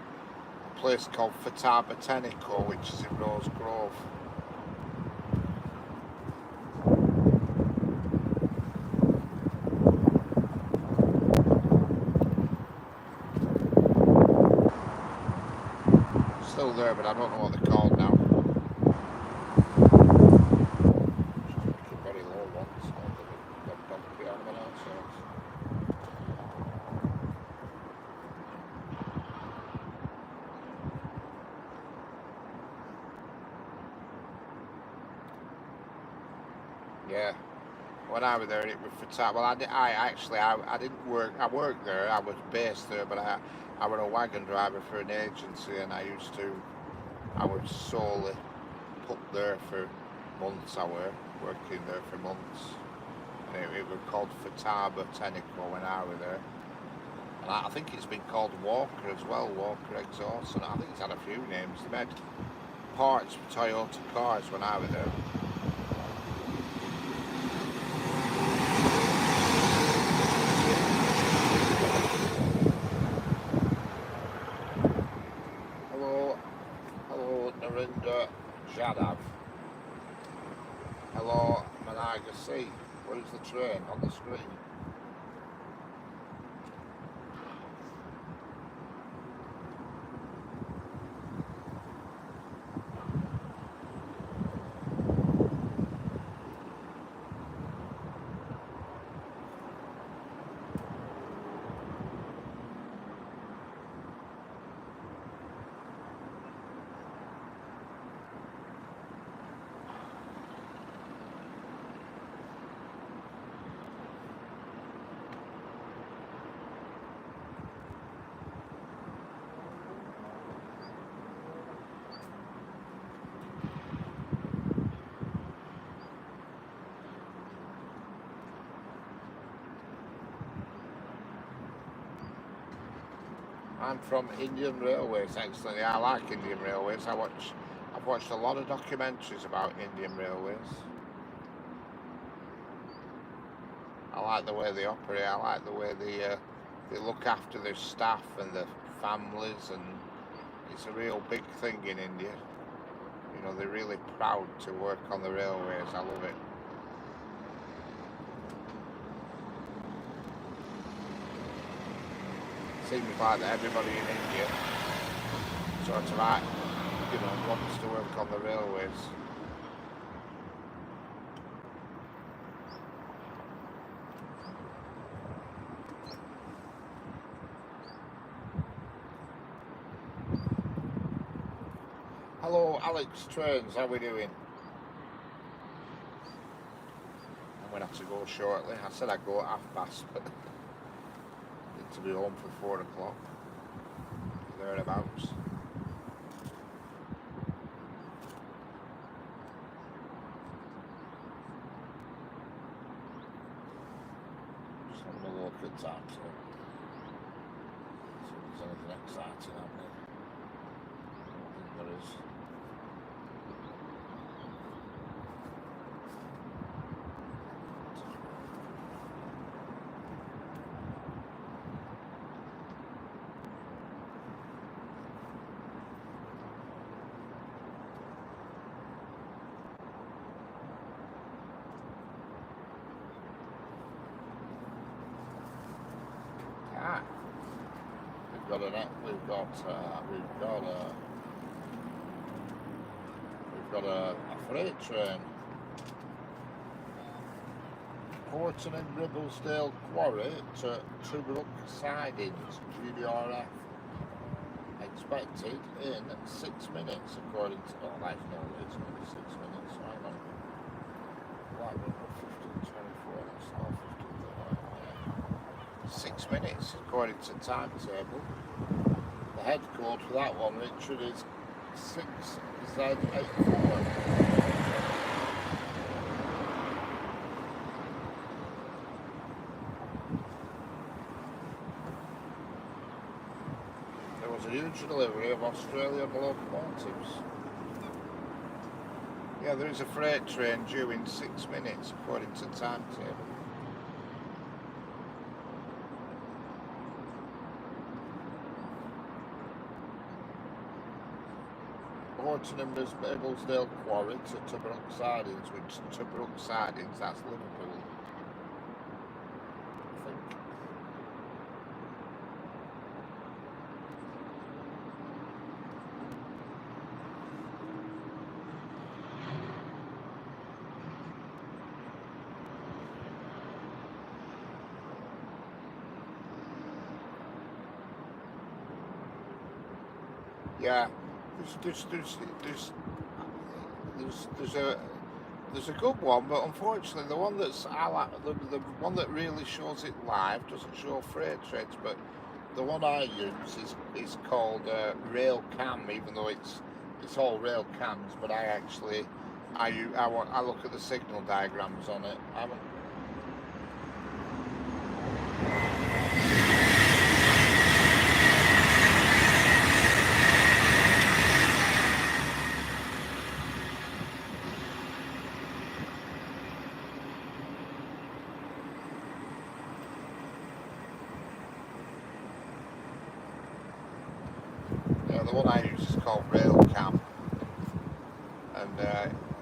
place called Fatah Botanical, which is in Rose Grove. still there, but I don't know what they're called now. Very low ones. Got bumpy on them ourselves. Yeah. When I was there, it was for time. Well, I didn't work. I worked there. I was based there, but I was a wagon driver for an agency, and I was solely put there for months. I were working there for months, and it was called Fataba Technical when I was there. And I think it's been called Walker as well, Walker Exhaust, and I think it's had a few names. They made parts for Toyota cars when I was there. Hello, Narinda Jadav. Hello, Managa C. Where is the train on the screen? I'm from Indian Railways, excellent. Yeah, I like Indian Railways. I've watched a lot of documentaries about Indian Railways. I like the way they operate. I like the way they look after their staff and their families, and it's a real big thing in India. You know, they're really proud to work on the railways. I love it. Seems like that everybody in India sort of wants to work on the railways. Hello, Alex Trains, how are we doing? I'm going to have to go shortly. I said I'd go at 1:30, but I need to be home for 4 o'clock. Thereabouts. Just having a look at that. See if there's anything exciting happening. I don't think there is. We've got a freight train. Horton and Ribblesdale Quarry to Tobruk Sidings, GDRF. Expected in 6 minutes, according to. Oh, that's no, it's going to be 6 minutes. Hang on. Like 15, 24, that's all 15. 6 minutes, according to timetable. The head code for that one, Richard, is 6Z84. There was a huge delivery of Australian locomotives. Yeah, there is a freight train due in 6 minutes, according to timetable. Horton and Ribblesdale Quarry to Tobruk Sidings, which Tobruk Sidings, that's Liverpool, I think. Yeah, there's a good one, but unfortunately the one that's I like, the one that really shows it live doesn't show freight trains, but the one I use is called rail cam, even though it's all rail cams, but I look at the signal diagrams on it. I haven't. Yeah, the one I use is called rail cam, and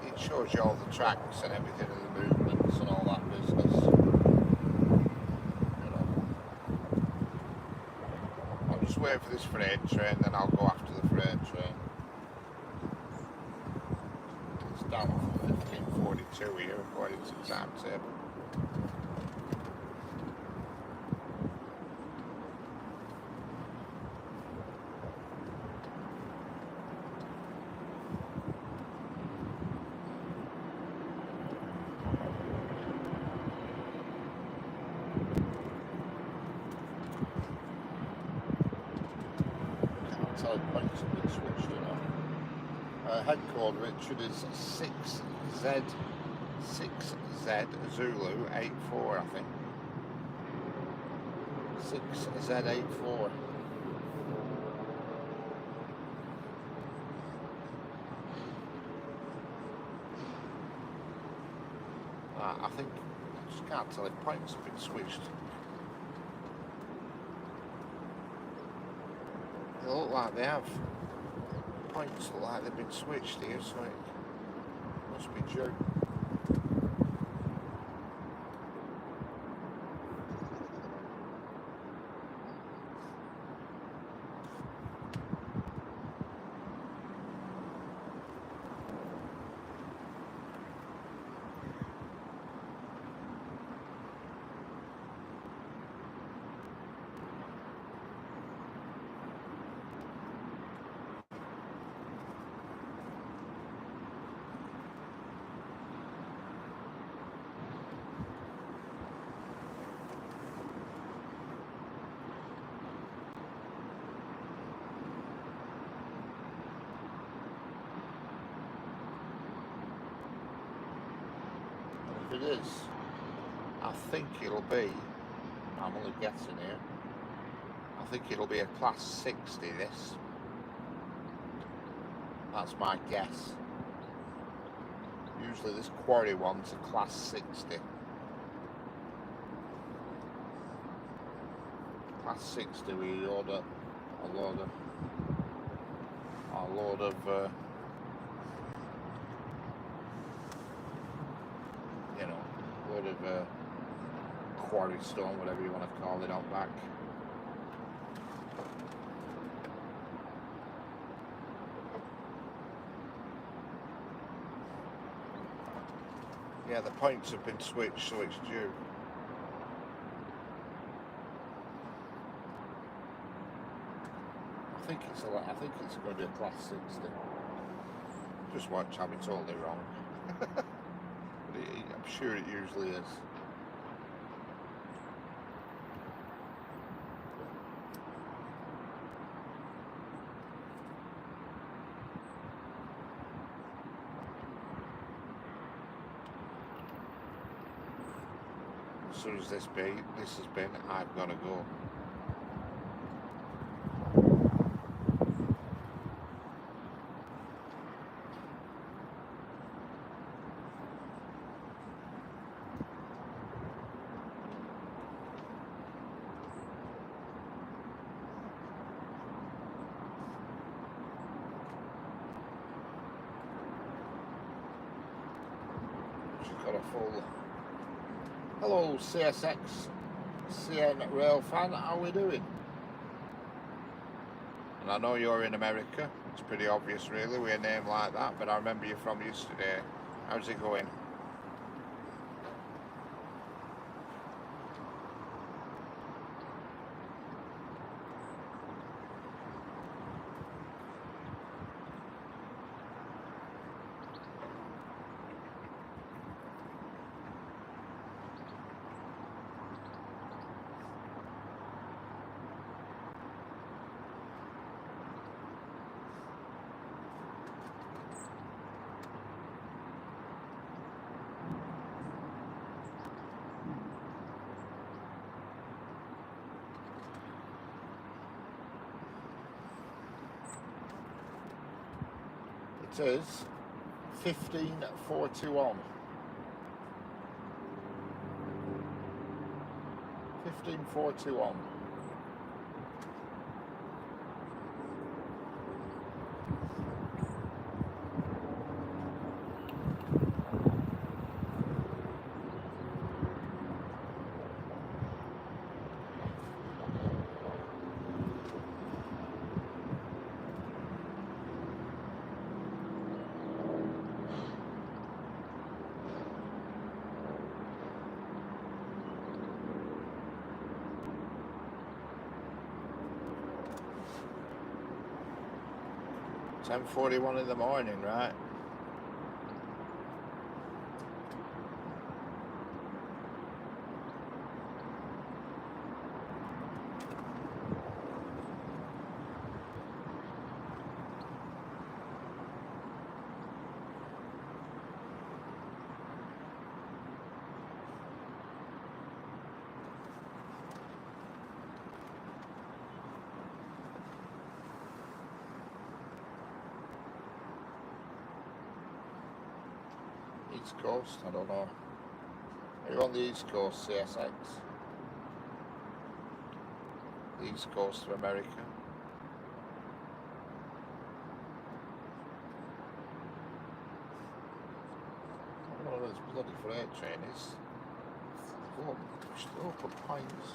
it shows you all the tracks and everything and the movements and all that business. I'll just wait for this freight train, then I'll go after the freight train. It's down for 15:42 here according to the timetable. Points have been switched, head code Richard is 6Z Zulu 84, I think. 6Z84. I think I just can't tell if points have been switched. They look like they have. Points look like they've been switched here, so it must be due. If it is, I think it'll be, I'm only guessing here, I think it'll be a class 60 this. That's my guess. Usually this quarry one's a class 60. Class 60 we order a load of quarry stone, whatever you want to call it, out back. Yeah, the points have been switched, so it's due. I think it's going to be a class 60. Just watch, I'll be totally wrong. But I'm sure it usually is. As soon as this has been, I've got to go. She's got a full. Hello CSX CN rail fan, how are we doing? And I know you're in America, it's pretty obvious really with a name like that, but I remember you from yesterday. How's it going? is 1541. 1541. $10:41 in the morning, right? East Coast, I don't know. Are you on the East Coast, CSX? The East Coast of America. I don't know where this bloody freight train is. Oh, open points.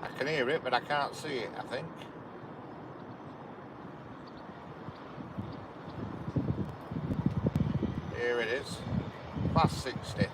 I can hear it, but I can't see it, I think. Here it is. Past 60.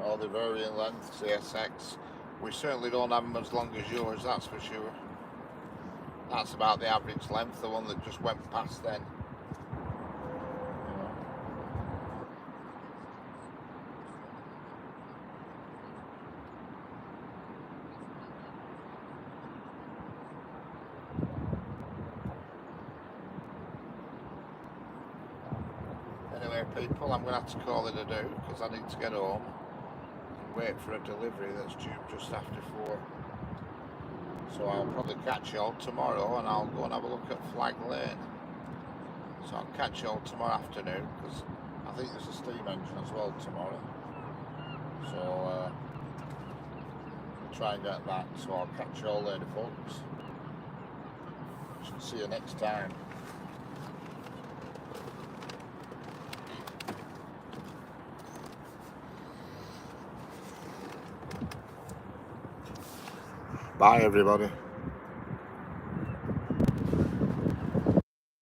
All the varying lengths, CSX. We certainly don't have them as long as yours, that's for sure. That's about the average length, the one that just went past then. Anyway, people, I'm going to have to call it a do because I need to get home. wait for a delivery that's due just after 4. So I'll probably catch you all tomorrow, and I'll go and have a look at Flag Lane. So I'll catch you all tomorrow afternoon, because I think there's a steam engine as well tomorrow. So I'll try and get that. So I'll catch you all later, folks. Should see you next time. Bye, everybody.